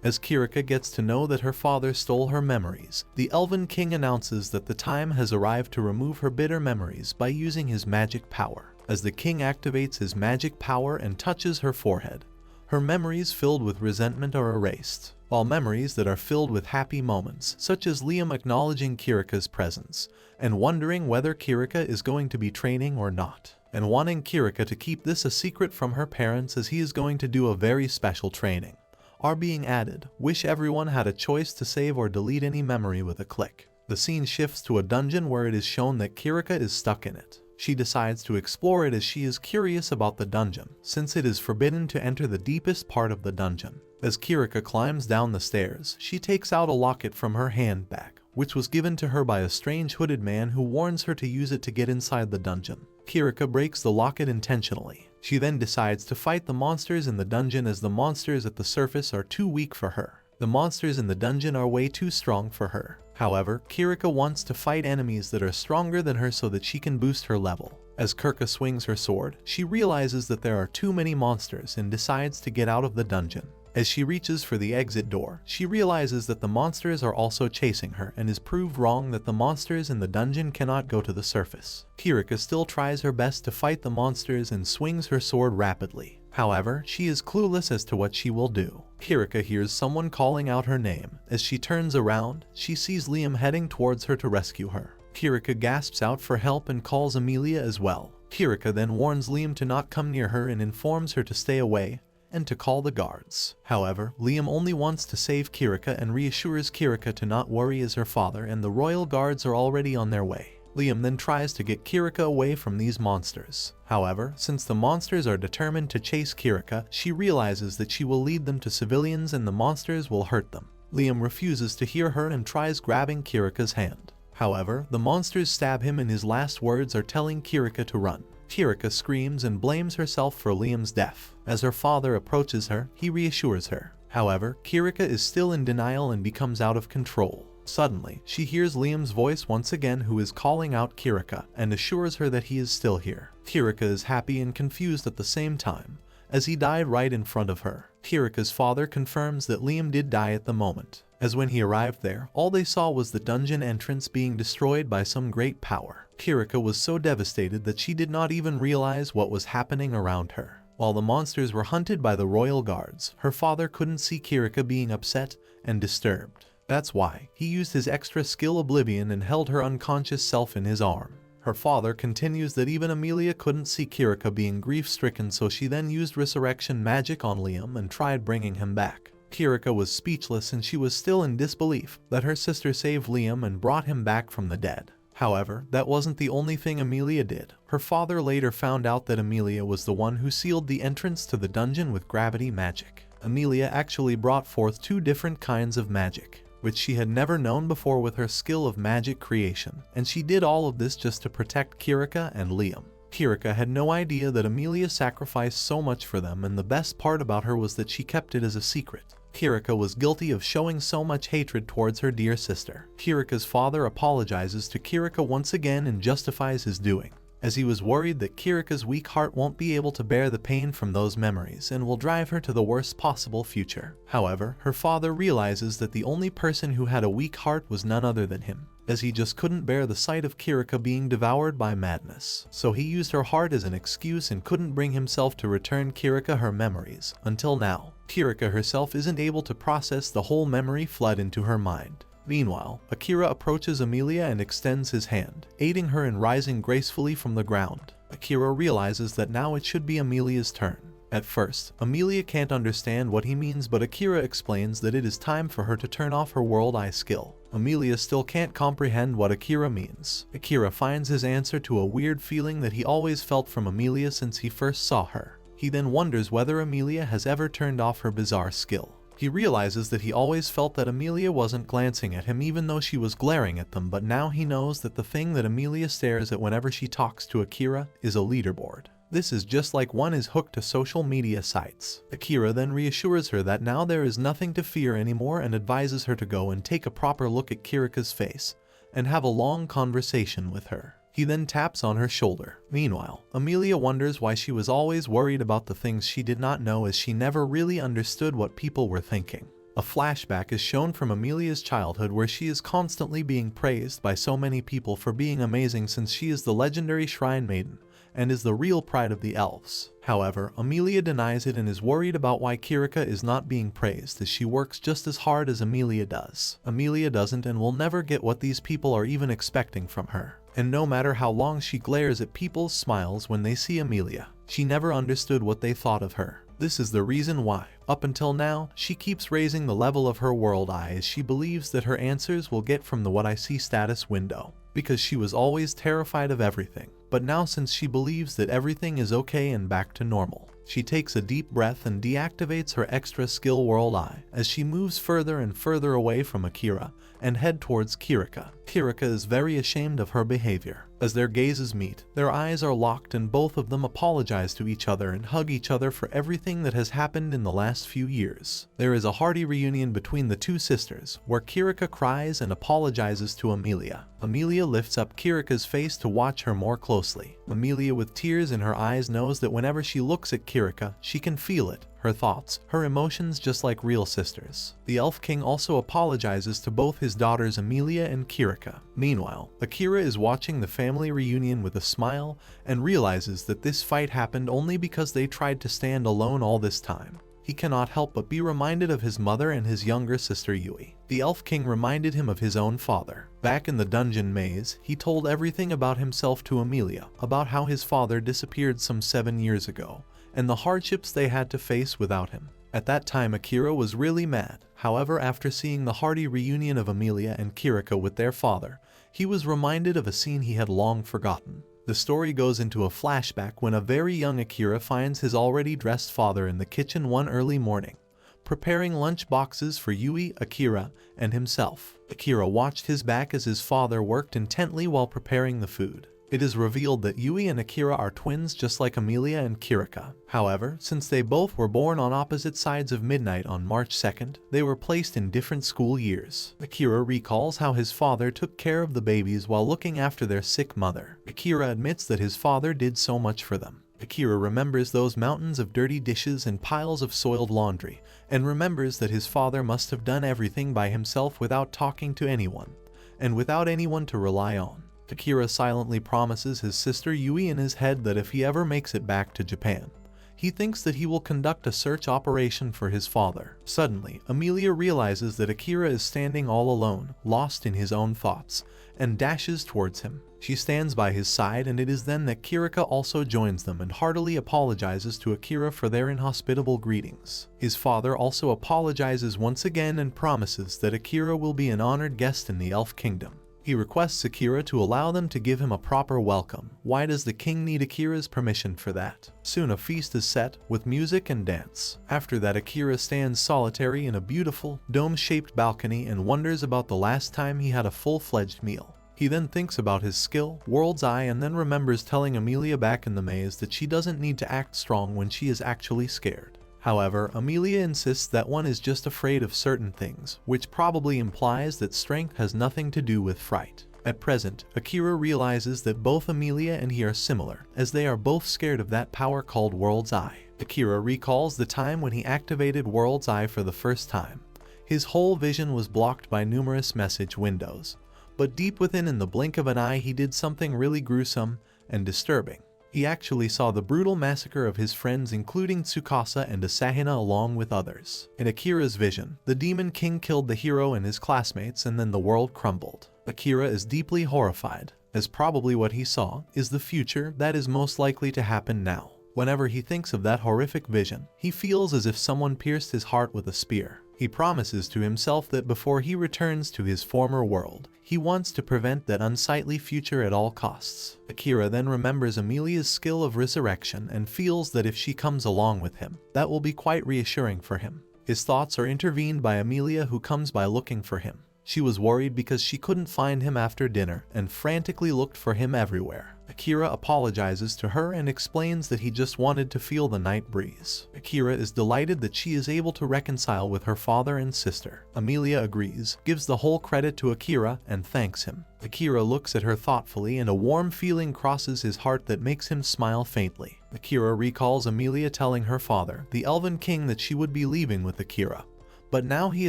As Kirika gets to know that her father stole her memories, the Elven King announces that the time has arrived to remove her bitter memories by using his magic power. As the king activates his magic power and touches her forehead, her memories filled with resentment are erased, while memories that are filled with happy moments, such as Liam acknowledging Kirika's presence and wondering whether Kirika is going to be training or not. and wanting Kirika to keep this a secret from her parents as he is going to do a very special training. Are being added, wish everyone had a choice to save or delete any memory with a click. The scene shifts to a dungeon where it is shown that Kirika is stuck in it. She decides to explore it as she is curious about the dungeon, since it is forbidden to enter the deepest part of the dungeon. As Kirika climbs down the stairs, she takes out a locket from her handbag, which was given to her by a strange hooded man who warns her to use it to get inside the dungeon. Kirika breaks the locket intentionally. She then decides to fight the monsters in the dungeon as the monsters at the surface are too weak for her. The monsters in the dungeon are way too strong for her. However, Kirika wants to fight enemies that are stronger than her so that she can boost her level. As Kirika swings her sword, she realizes that there are too many monsters and decides to get out of the dungeon. As she reaches for the exit door, she realizes that the monsters are also chasing her and is proved wrong that the monsters in the dungeon cannot go to the surface. Kirika still tries her best to fight the monsters and swings her sword rapidly. However, she is clueless as to what she will do. Kirika hears someone calling out her name. As she turns around, she sees Liam heading towards her to rescue her. Kirika gasps out for help and calls Amelia as well. Kirika then warns Liam to not come near her and informs her to stay away and to call the guards. However, Liam only wants to save Kirika and reassures Kirika to not worry as her father and the royal guards are already on their way. Liam then tries to get Kirika away from these monsters. However, since the monsters are determined to chase Kirika, she realizes that she will lead them to civilians and the monsters will hurt them. Liam refuses to hear her and tries grabbing Kirika's hand. However, the monsters stab him and his last words are telling Kirika to run. Kirika screams and blames herself for Liam's death. As her father approaches her, he reassures her. However, Kirika is still in denial and becomes out of control. Suddenly, she hears Liam's voice once again, who is calling out Kirika and assures her that he is still here. Kirika is happy and confused at the same time, as he died right in front of her. Kirika's father confirms that Liam did die at the moment, as when he arrived there, all they saw was the dungeon entrance being destroyed by some great power. Kirika was so devastated that she did not even realize what was happening around her. While the monsters were hunted by the royal guards, her father couldn't see Kirika being upset and disturbed. That's why he used his extra skill Oblivion and held her unconscious self in his arm. Her father continues that even Amelia couldn't see Kirika being grief-stricken, so she then used resurrection magic on Liam and tried bringing him back. Kirika was speechless and she was still in disbelief that her sister saved Liam and brought him back from the dead. However, that wasn't the only thing Amelia did. Her father later found out that Amelia was the one who sealed the entrance to the dungeon with gravity magic. Amelia actually brought forth two different kinds of magic, which she had never known before with her skill of magic creation, and she did all of this just to protect Kirika and Liam. Kirika had no idea that Amelia sacrificed so much for them, and the best part about her was that she kept it as a secret. Kirika was guilty of showing so much hatred towards her dear sister. Kirika's father apologizes to Kirika once again and justifies his doing, as he was worried that Kirika's weak heart won't be able to bear the pain from those memories and will drive her to the worst possible future. However, her father realizes that the only person who had a weak heart was none other than him, as he just couldn't bear the sight of Kirika being devoured by madness. So he used her heart as an excuse and couldn't bring himself to return Kirika her memories. Until now, Kirika herself isn't able to process the whole memory flood into her mind. Meanwhile, Akira approaches Amelia and extends his hand, aiding her in rising gracefully from the ground. Akira realizes that now it should be Amelia's turn. At first, Amelia can't understand what he means, but Akira explains that it is time for her to turn off her World Eye skill. Amelia still can't comprehend what Akira means. Akira finds his answer to a weird feeling that he always felt from Amelia since he first saw her. He then wonders whether Amelia has ever turned off her bizarre skill. He realizes that he always felt that Amelia wasn't glancing at him even though she was glaring at them, but now he knows that the thing that Amelia stares at whenever she talks to Akira is a leaderboard. This is just like one is hooked to social media sites. Akira then reassures her that now there is nothing to fear anymore and advises her to go and take a proper look at Kirika's face and have a long conversation with her. He then taps on her shoulder. Meanwhile, Amelia wonders why she was always worried about the things she did not know, as she never really understood what people were thinking. A flashback is shown from Amelia's childhood where she is constantly being praised by so many people for being amazing, since she is the legendary Shrine Maiden and is the real pride of the elves. However, Amelia denies it and is worried about why Kirika is not being praised, as she works just as hard as Amelia does. Amelia doesn't and will never get what these people are even expecting from her. And no matter how long she glares at people's smiles when they see Amelia, she never understood what they thought of her. This is the reason why, up until now, she keeps raising the level of her world eye, as she believes that her answers will get from the what I see status window, because she was always terrified of everything. But now, since she believes that everything is okay and back to normal, she takes a deep breath and deactivates her extra skill world eye as she moves further and further away from Akira and head towards Kirika. Kirika is very ashamed of her behavior. As their gazes meet, their eyes are locked and both of them apologize to each other and hug each other for everything that has happened in the last few years. There is a hearty reunion between the two sisters, where Kirika cries and apologizes to Amelia. Amelia lifts up Kirika's face to watch her more closely. Amelia, with tears in her eyes, knows that whenever she looks at Kirika, she can feel it, her thoughts, her emotions, just like real sisters. The Elf King also apologizes to both his daughters Amelia and Kirika. Meanwhile, Akira is watching the family reunion with a smile and realizes that this fight happened only because they tried to stand alone all this time. He cannot help but be reminded of his mother and his younger sister Yui. The Elf King reminded him of his own father. Back in the dungeon maze, he told everything about himself to Amelia, about how his father disappeared some 7 years ago, and the hardships they had to face without him. At that time, Akira was really mad. However, after seeing the hearty reunion of Amelia and Kirika with their father, he was reminded of a scene he had long forgotten. The story goes into a flashback when a very young Akira finds his already dressed father in the kitchen one early morning, preparing lunch boxes for Yui, Akira, and himself. Akira watched his back as his father worked intently while preparing the food. It is revealed that Yui and Akira are twins, just like Amelia and Kirika. However, since they both were born on opposite sides of midnight on March 2nd, they were placed in different school years. Akira recalls how his father took care of the babies while looking after their sick mother. Akira admits that his father did so much for them. Akira remembers those mountains of dirty dishes and piles of soiled laundry, and remembers that his father must have done everything by himself without talking to anyone, and without anyone to rely on. Akira silently promises his sister Yui in his head that if he ever makes it back to Japan, he thinks that he will conduct a search operation for his father. Suddenly, Amelia realizes that Akira is standing all alone, lost in his own thoughts, and dashes towards him. She stands by his side, and it is then that Kirika also joins them and heartily apologizes to Akira for their inhospitable greetings. His father also apologizes once again and promises that Akira will be an honored guest in the Elf Kingdom. He requests Akira to allow them to give him a proper welcome. Why does the king need Akira's permission for that? Soon a feast is set, with music and dance. After that, Akira stands solitary in a beautiful, dome-shaped balcony and wonders about the last time he had a full-fledged meal. He then thinks about his skill, World's Eye, and then remembers telling Amelia back in the maze that she doesn't need to act strong when she is actually scared. However, Amelia insists that one is just afraid of certain things, which probably implies that strength has nothing to do with fright. At present, Akira realizes that both Amelia and he are similar, as they are both scared of that power called World's Eye. Akira recalls the time when he activated World's Eye for the first time. His whole vision was blocked by numerous message windows, but deep within, in the blink of an eye, he did something really gruesome and disturbing. He actually saw the brutal massacre of his friends, including Tsukasa and Asahina, along with others. In Akira's vision, the Demon King killed the hero and his classmates, and then the world crumbled. Akira is deeply horrified, as probably what he saw is the future that is most likely to happen now. Whenever he thinks of that horrific vision, he feels as if someone pierced his heart with a spear. He promises to himself that before he returns to his former world, he wants to prevent that unsightly future at all costs. Akira then remembers Amelia's skill of resurrection and feels that if she comes along with him, that will be quite reassuring for him. His thoughts are intervened by Amelia, who comes by looking for him. She was worried because she couldn't find him after dinner and frantically looked for him everywhere. Akira apologizes to her and explains that he just wanted to feel the night breeze. Akira is delighted that she is able to reconcile with her father and sister. Amelia agrees, gives the whole credit to Akira, and thanks him. Akira looks at her thoughtfully, and a warm feeling crosses his heart that makes him smile faintly. Akira recalls Amelia telling her father, the Elven King, that she would be leaving with Akira. But now he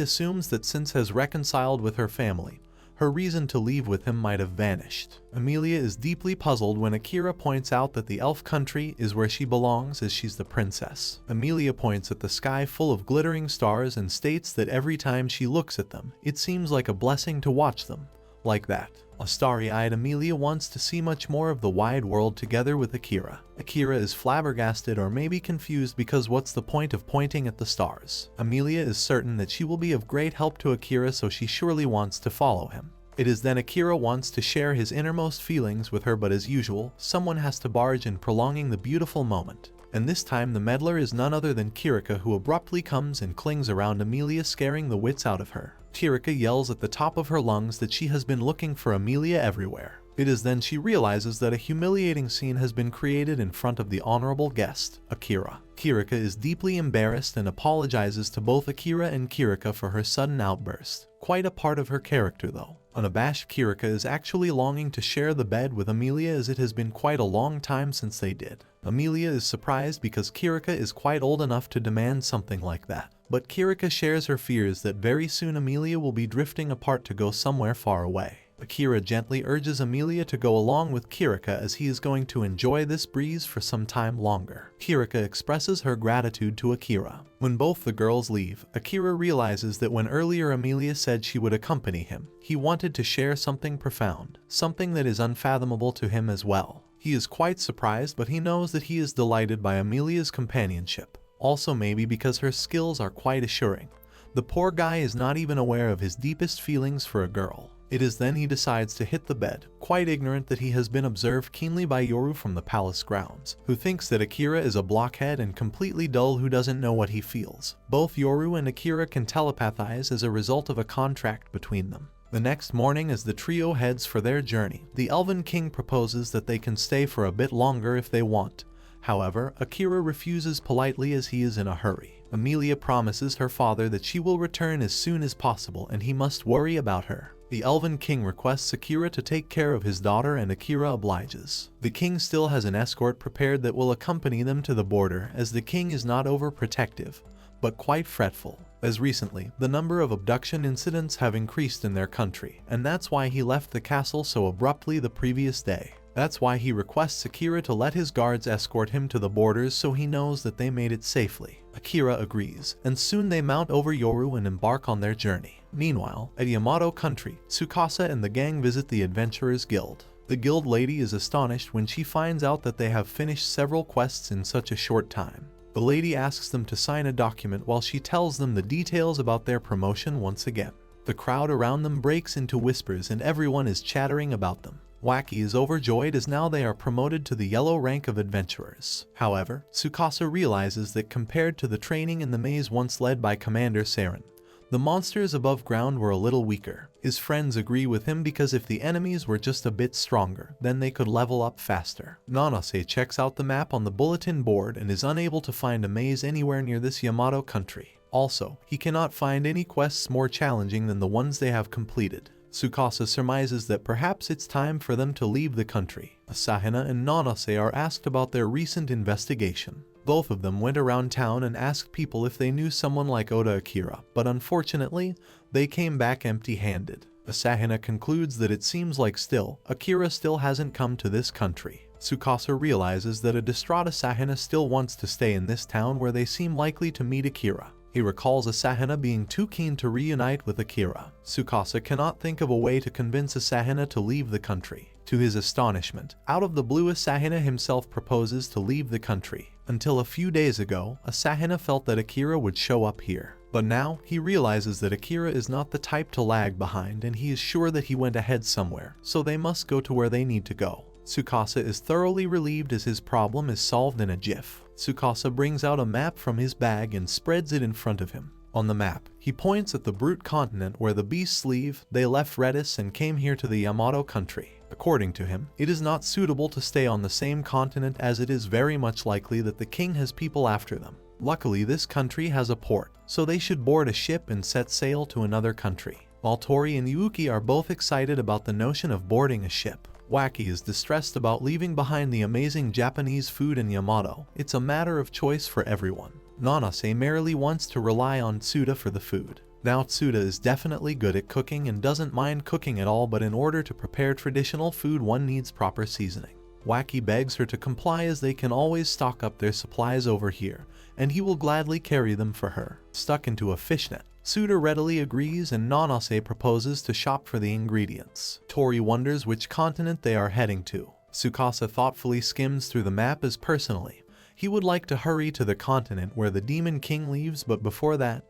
assumes that since has reconciled with her family, her reason to leave with him might have vanished. Amelia is deeply puzzled when Akira points out that the elf country is where she belongs as she's the princess. Amelia points at the sky full of glittering stars and states that every time she looks at them, it seems like a blessing to watch them. Like that. A starry-eyed Amelia wants to see much more of the wide world together with Akira. Akira is flabbergasted or maybe confused because what's the point of pointing at the stars? Amelia is certain that she will be of great help to Akira, so she surely wants to follow him. It is then Akira wants to share his innermost feelings with her, but as usual, someone has to barge in, prolonging the beautiful moment. And this time the meddler is none other than Kirika, who abruptly comes and clings around Amelia, scaring the wits out of her. Kirika yells at the top of her lungs that she has been looking for Amelia everywhere. It is then she realizes that a humiliating scene has been created in front of the honorable guest, Akira. Kirika is deeply embarrassed and apologizes to both Akira and Kirika for her sudden outburst. Quite a part of her character though. Unabashed Kirika is actually longing to share the bed with Amelia, as it has been quite a long time since they did. Amelia is surprised because Kirika is quite old enough to demand something like that. But Kirika shares her fears that very soon Amelia will be drifting apart to go somewhere far away. Akira gently urges Amelia to go along with Kirika, as he is going to enjoy this breeze for some time longer. Kirika expresses her gratitude to Akira. When both the girls leave, Akira realizes that when earlier Amelia said she would accompany him, he wanted to share something profound, something that is unfathomable to him as well. He is quite surprised, but he knows that he is delighted by Amelia's companionship. Also maybe because her skills are quite assuring. The poor guy is not even aware of his deepest feelings for a girl. It is then he decides to hit the bed, quite ignorant that he has been observed keenly by Yoru from the palace grounds, who thinks that Akira is a blockhead and completely dull who doesn't know what he feels. Both Yoru and Akira can telepathize as a result of a contract between them. The next morning, as the trio heads for their journey, the Elven King proposes that they can stay for a bit longer if they want. However, Akira refuses politely as he is in a hurry. Amelia promises her father that she will return as soon as possible and he must worry about her. The Elven King requests Akira to take care of his daughter and Akira obliges. The king still has an escort prepared that will accompany them to the border, as the king is not overprotective, but quite fretful, as recently the number of abduction incidents have increased in their country, and that's why he left the castle so abruptly the previous day. That's why he requests Akira to let his guards escort him to the borders so he knows that they made it safely. Akira agrees, and soon they mount over Yoru and embark on their journey. Meanwhile, at Yamato country, Tsukasa and the gang visit the Adventurers Guild. The guild lady is astonished when she finds out that they have finished several quests in such a short time. The lady asks them to sign a document while she tells them the details about their promotion once again. The crowd around them breaks into whispers and everyone is chattering about them. Wacky is overjoyed as now they are promoted to the yellow rank of adventurers. However, Tsukasa realizes that compared to the training in the maze once led by Commander Saren, the monsters above ground were a little weaker. His friends agree with him because if the enemies were just a bit stronger, then they could level up faster. Nanase checks out the map on the bulletin board and is unable to find a maze anywhere near this Yamato country. Also, he cannot find any quests more challenging than the ones they have completed. Tsukasa surmises that perhaps it's time for them to leave the country. Asahina and Nanase are asked about their recent investigation. Both of them went around town and asked people if they knew someone like Oda Akira, but unfortunately, they came back empty-handed. Asahina concludes that it seems like Akira still hasn't come to this country. Tsukasa realizes that a distraught Asahina still wants to stay in this town where they seem likely to meet Akira. He recalls Asahina being too keen to reunite with Akira. Tsukasa cannot think of a way to convince Asahina to leave the country. To his astonishment, out of the blue Asahina himself proposes to leave the country. Until a few days ago, Asahina felt that Akira would show up here. But now, he realizes that Akira is not the type to lag behind and he is sure that he went ahead somewhere, so they must go to where they need to go. Tsukasa is thoroughly relieved as his problem is solved in a jiff. Tsukasa brings out a map from his bag and spreads it in front of him. On the map, he points at the Brute continent where the beasts leave. They left Rarest and came here to the Yamato country. According to him, it is not suitable to stay on the same continent as it is very much likely that the king has people after them. Luckily, this country has a port, so they should board a ship and set sail to another country. While Tori and Yuki are both excited about the notion of boarding a ship, Wacky is distressed about leaving behind the amazing Japanese food in Yamato. It's a matter of choice for everyone. Nanase merely wants to rely on Tsuda for the food. Now Tsuda is definitely good at cooking and doesn't mind cooking at all, but in order to prepare traditional food one needs proper seasoning. Wacky begs her to comply as they can always stock up their supplies over here, and he will gladly carry them for her. Stuck into a fishnet, Tsuda readily agrees and Nanase proposes to shop for the ingredients. Tori wonders which continent they are heading to. Tsukasa thoughtfully skims through the map as personally he would like to hurry to the continent where the Demon King lives, but before that,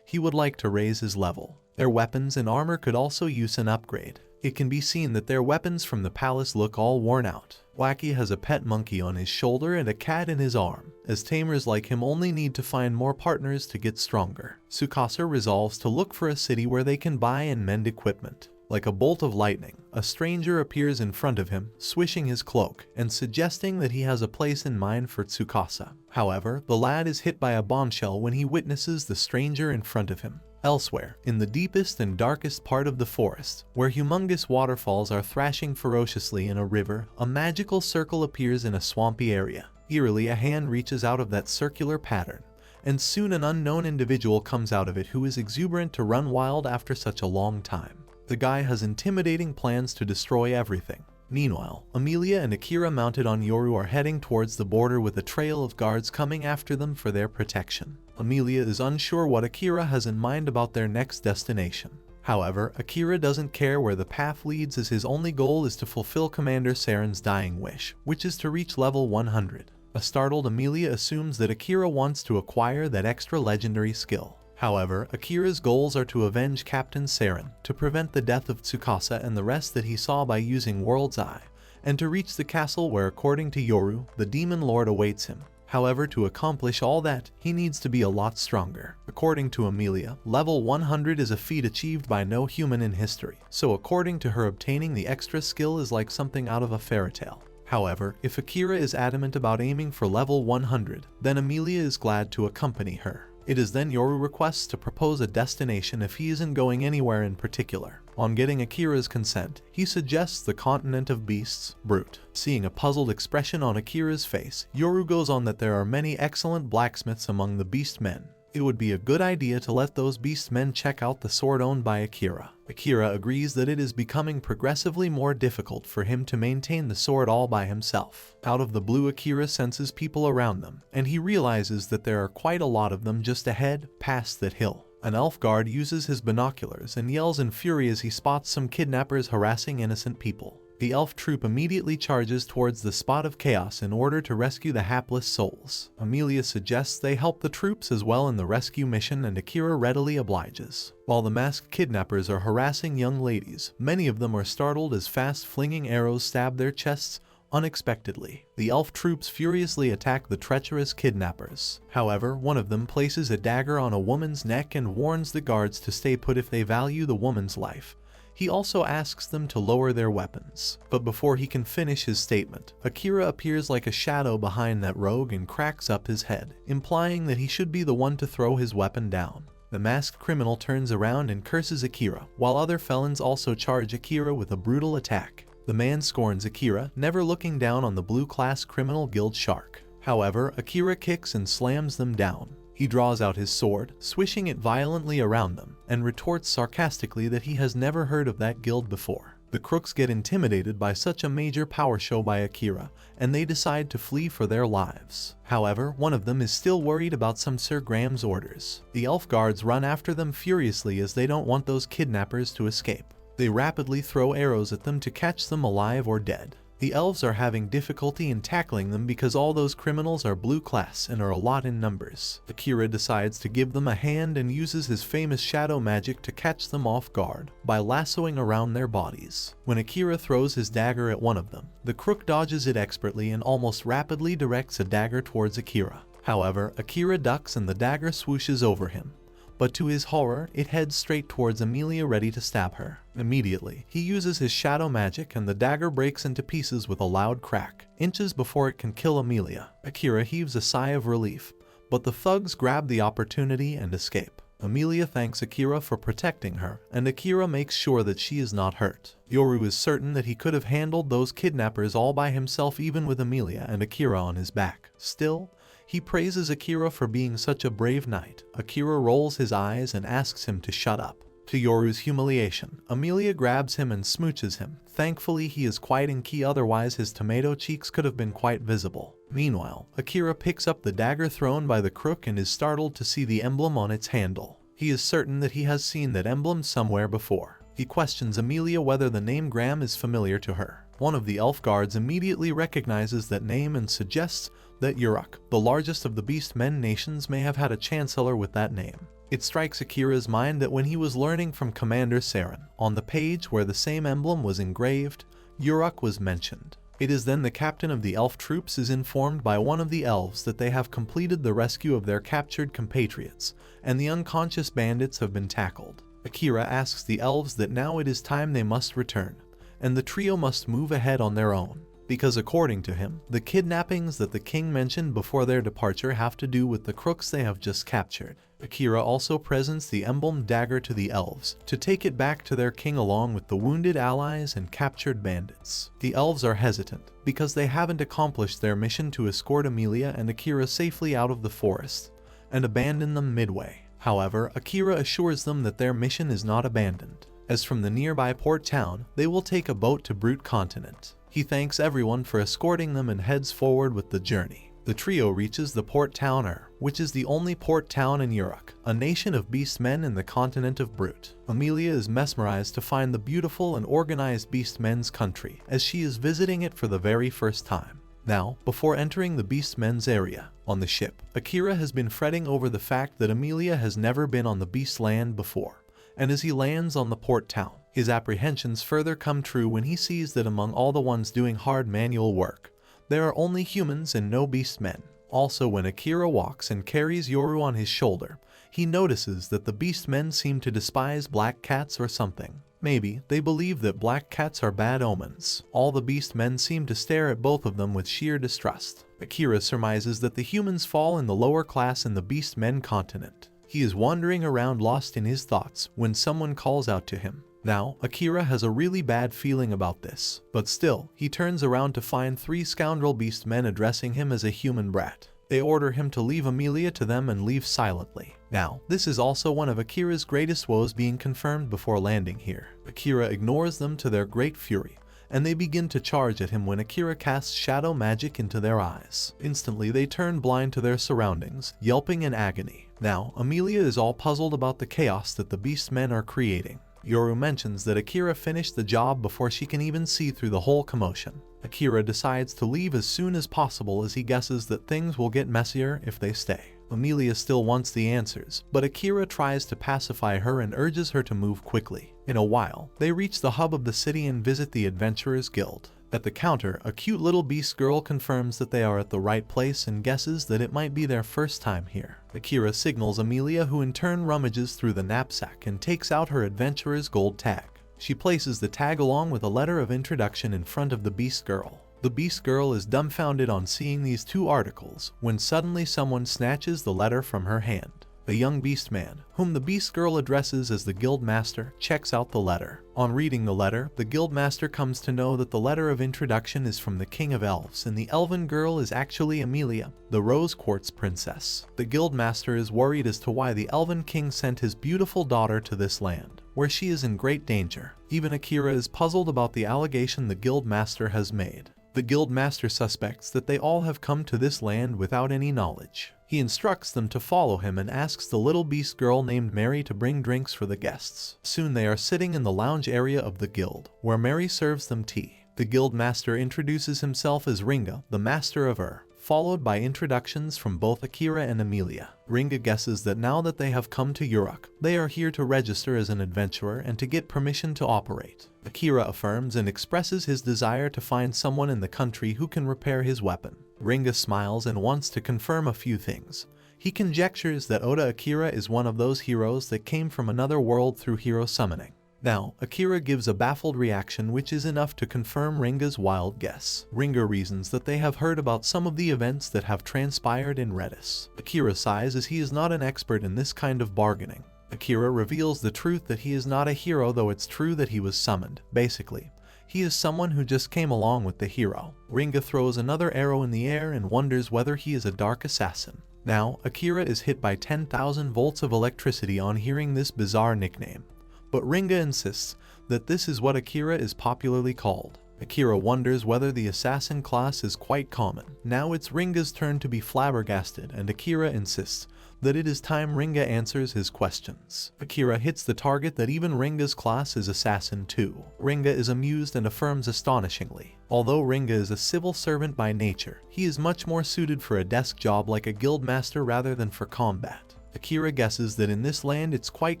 he would like to raise his level. Their weapons and armor could also use an upgrade. It can be seen that their weapons from the palace look all worn out. Wacky has a pet monkey on his shoulder and a cat in his arm, as tamers like him only need to find more partners to get stronger. Tsukasa resolves to look for a city where they can buy and mend equipment. Like a bolt of lightning, a stranger appears in front of him, swishing his cloak, and suggesting that he has a place in mind for Tsukasa. However, the lad is hit by a bombshell when he witnesses the stranger in front of him. Elsewhere, in the deepest and darkest part of the forest, where humongous waterfalls are thrashing ferociously in a river, a magical circle appears in a swampy area. Eerily, a hand reaches out of that circular pattern, and soon an unknown individual comes out of it who is exuberant to run wild after such a long time. The guy has intimidating plans to destroy everything. Meanwhile, Amelia and Akira mounted on Yoru are heading towards the border with a trail of guards coming after them for their protection. Amelia is unsure what Akira has in mind about their next destination. However, Akira doesn't care where the path leads, as his only goal is to fulfill Commander Saren's dying wish, which is to reach level 100. A startled Amelia assumes that Akira wants to acquire that extra legendary skill. However, Akira's goals are to avenge Captain Saren, to prevent the death of Tsukasa and the rest that he saw by using World's Eye, and to reach the castle where, according to Yoru, the Demon Lord awaits him. However, to accomplish all that, he needs to be a lot stronger. According to Amelia, level 100 is a feat achieved by no human in history, so according to her, obtaining the extra skill is like something out of a fairy tale. However, if Akira is adamant about aiming for level 100, then Amelia is glad to accompany her. It is then Yoru requests to propose a destination if he isn't going anywhere in particular. On getting Akira's consent, he suggests the continent of beasts, Brute. Seeing a puzzled expression on Akira's face, Yoru goes on that there are many excellent blacksmiths among the beast men. It would be a good idea to let those beast men check out the sword owned by Akira. Akira agrees that it is becoming progressively more difficult for him to maintain the sword all by himself. Out of the blue, Akira senses people around them, and he realizes that there are quite a lot of them just ahead, past that hill. An elf guard uses his binoculars and yells in fury as he spots some kidnappers harassing innocent people. The elf troop immediately charges towards the spot of chaos in order to rescue the hapless souls. Amelia suggests they help the troops as well in the rescue mission, and Akira readily obliges. While the masked kidnappers are harassing young ladies, many of them are startled as fast-flinging arrows stab their chests unexpectedly. The elf troops furiously attack the treacherous kidnappers. However, one of them places a dagger on a woman's neck and warns the guards to stay put if they value the woman's life. He also asks them to lower their weapons. But before he can finish his statement, Akira appears like a shadow behind that rogue and cracks up his head, implying that he should be the one to throw his weapon down. The masked criminal turns around and curses Akira, while other felons also charge Akira with a brutal attack. The man scorns Akira, never looking down on the blue-class criminal guild shark. However, Akira kicks and slams them down. He draws out his sword, swishing it violently around them, and retorts sarcastically that he has never heard of that guild before. The crooks get intimidated by such a major power show by Akira, and they decide to flee for their lives. However, one of them is still worried about some Sir Graham's orders. The elf guards run after them furiously as they don't want those kidnappers to escape. They rapidly throw arrows at them to catch them alive or dead. The elves are having difficulty in tackling them because all those criminals are blue class and are a lot in numbers. Akira decides to give them a hand and uses his famous shadow magic to catch them off guard by lassoing around their bodies. When Akira throws his dagger at one of them, the crook dodges it expertly and almost rapidly directs a dagger towards Akira. However, Akira ducks and the dagger swooshes over him. But to his horror, it heads straight towards Amelia, ready to stab her. Immediately, he uses his shadow magic and the dagger breaks into pieces with a loud crack, inches before it can kill Amelia. Akira heaves a sigh of relief, but the thugs grab the opportunity and escape. Amelia thanks Akira for protecting her, and Akira makes sure that she is not hurt. Yoru is certain that he could have handled those kidnappers all by himself even with Amelia and Akira on his back. Still, He praises Akira for being such a brave knight. Akira rolls his eyes and asks him to shut up. To Yoru's humiliation, Amelia grabs him and smooches him. Thankfully, he is quite in key, otherwise his tomato cheeks could have been quite visible. Meanwhile, Akira picks up the dagger thrown by the crook and is startled to see the emblem on its handle. He is certain that he has seen that emblem somewhere before. He questions Amelia whether the name Graham is familiar to her. One of the elf guards immediately recognizes that name and suggests that Uruk, the largest of the beast men nations, may have had a chancellor with that name. It strikes Akira's mind that when he was learning from Commander Saren, on the page where the same emblem was engraved, Uruk was mentioned. It is then the captain of the elf troops is informed by one of the elves that they have completed the rescue of their captured compatriots, and the unconscious bandits have been tackled. Akira asks the elves that now it is time they must return, and the trio must move ahead on their own, because according to him, the kidnappings that the king mentioned before their departure have to do with the crooks they have just captured. Akira also presents the emblem dagger to the elves, to take it back to their king along with the wounded allies and captured bandits. The elves are hesitant, because they haven't accomplished their mission to escort Amelia and Akira safely out of the forest, and abandon them midway. However, Akira assures them that their mission is not abandoned, as from the nearby port town, they will take a boat to Brute Continent. He thanks everyone for escorting them and heads forward with the journey. The trio reaches the port town which is the only port town in Uruk, a nation of beast men in the continent of Brute. Amelia is mesmerized to find the beautiful and organized beast men's country, as she is visiting it for the very first time. Now, before entering the beast men's area, on the ship, Akira has been fretting over the fact that Amelia has never been on the beast land before, and as he lands on the port town, his apprehensions further come true when he sees that among all the ones doing hard manual work, there are only humans and no beast men. Also, when Akira walks and carries Yoru on his shoulder, he notices that the beast men seem to despise black cats or something. Maybe they believe that black cats are bad omens. All the beast men seem to stare at both of them with sheer distrust. Akira surmises that the humans fall in the lower class in the beast men continent. He is wandering around lost in his thoughts when someone calls out to him. Now, Akira has a really bad feeling about this, but still, he turns around to find three scoundrel beast men addressing him as a human brat. They order him to leave Amelia to them and leave silently. Now, this is also one of Akira's greatest woes being confirmed before landing here. Akira ignores them to their great fury, and they begin to charge at him when Akira casts shadow magic into their eyes. Instantly, they turn blind to their surroundings, yelping in agony. Now, Amelia is all puzzled about the chaos that the beast men are creating. Yoru mentions that Akira finished the job before she can even see through the whole commotion. Akira decides to leave as soon as possible as he guesses that things will get messier if they stay. Amelia still wants the answers, but Akira tries to pacify her and urges her to move quickly. In a while, they reach the hub of the city and visit the Adventurers Guild. At the counter, a cute little beast girl confirms that they are at the right place and guesses that it might be their first time here. Akira signals Amelia, who in turn rummages through the knapsack and takes out her adventurer's gold tag. She places the tag along with a letter of introduction in front of the beast girl. The beast girl is dumbfounded on seeing these two articles, when suddenly someone snatches the letter from her hand. The young beast man, whom the beast girl addresses as the guild master, checks out the letter. On reading the letter, the guild master comes to know that the letter of introduction is from the king of elves, and the elven girl is actually Amelia, the rose quartz princess. The guild master is worried as to why the elven king sent his beautiful daughter to this land, where she is in great danger. Even Akira is puzzled about the allegation the guild master has made. The guild master suspects that they all have come to this land without any knowledge. He instructs them to follow him and asks the little beast girl named Mary to bring drinks for the guests. Soon they are sitting in the lounge area of the guild, where Mary serves them tea. The guild master introduces himself as Ringa, the master of followed by introductions from both Akira and Amelia. Ringa guesses that now that they have come to Uruk, they are here to register as an adventurer and to get permission to operate. Akira affirms and expresses his desire to find someone in the country who can repair his weapon. Ringa smiles and wants to confirm a few things. He conjectures that Oda Akira is one of those heroes that came from another world through hero summoning. Now, Akira gives a baffled reaction which is enough to confirm Ringa's wild guess. Ringa reasons that they have heard about some of the events that have transpired in Rarest. Akira sighs as he is not an expert in this kind of bargaining. Akira reveals the truth that he is not a hero, though it's true that he was summoned. Basically, He is someone who just came along with the hero. Ringa throws another arrow in the air and wonders whether he is a dark assassin. Now, Akira is hit by 10,000 volts of electricity on hearing this bizarre nickname. But Ringa insists that this is what Akira is popularly called. Akira wonders whether the assassin class is quite common. Now it's Ringa's turn to be flabbergasted, and Akira insists that it is time Ringa answers his questions. Akira hits the target that even Ringa's class is assassin too. Ringa is amused and affirms astonishingly. Although Ringa is a civil servant by nature, he is much more suited for a desk job like a guild master rather than for combat. Akira guesses that in this land it's quite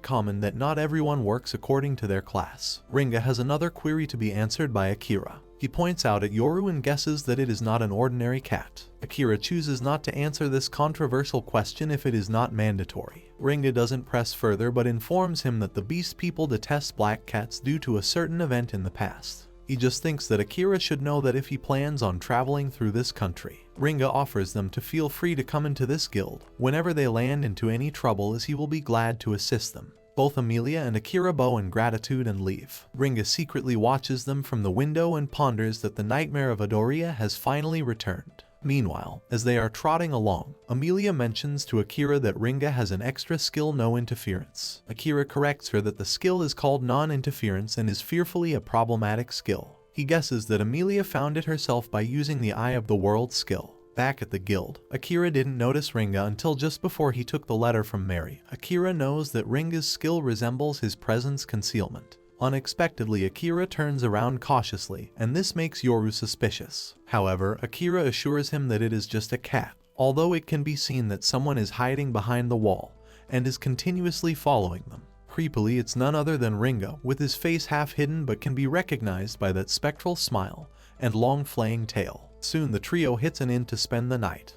common that not everyone works according to their class. Ringa has another query to be answered by Akira. He points out at Yoru and guesses that it is not an ordinary cat. Akira chooses not to answer this controversial question if it is not mandatory. Ringa doesn't press further but informs him that the beast people detest black cats due to a certain event in the past. He just thinks that Akira should know that if he plans on traveling through this country. Ringa offers them to feel free to come into this guild whenever they land into any trouble, as he will be glad to assist them. Both Amelia and Akira bow in gratitude and leave. Ringa secretly watches them from the window and ponders that the nightmare of Adoria has finally returned. Meanwhile, as they are trotting along, Amelia mentions to Akira that Ringa has an extra skill, no interference. Akira corrects her that the skill is called non-interference and is fearfully a problematic skill. He guesses that Amelia found it herself by using the Eye of the World skill. Back at the guild, Akira didn't notice Ringa until just before he took the letter from Mary. Akira knows that Ringa's skill resembles his presence concealment. Unexpectedly, Akira turns around cautiously, and this makes Yoru suspicious. However, Akira assures him that it is just a cat, although it can be seen that someone is hiding behind the wall and is continuously following them. Creepily, it's none other than Ringa, with his face half hidden but can be recognized by that spectral smile and long flaying tail. Soon the trio hits an inn to spend the night.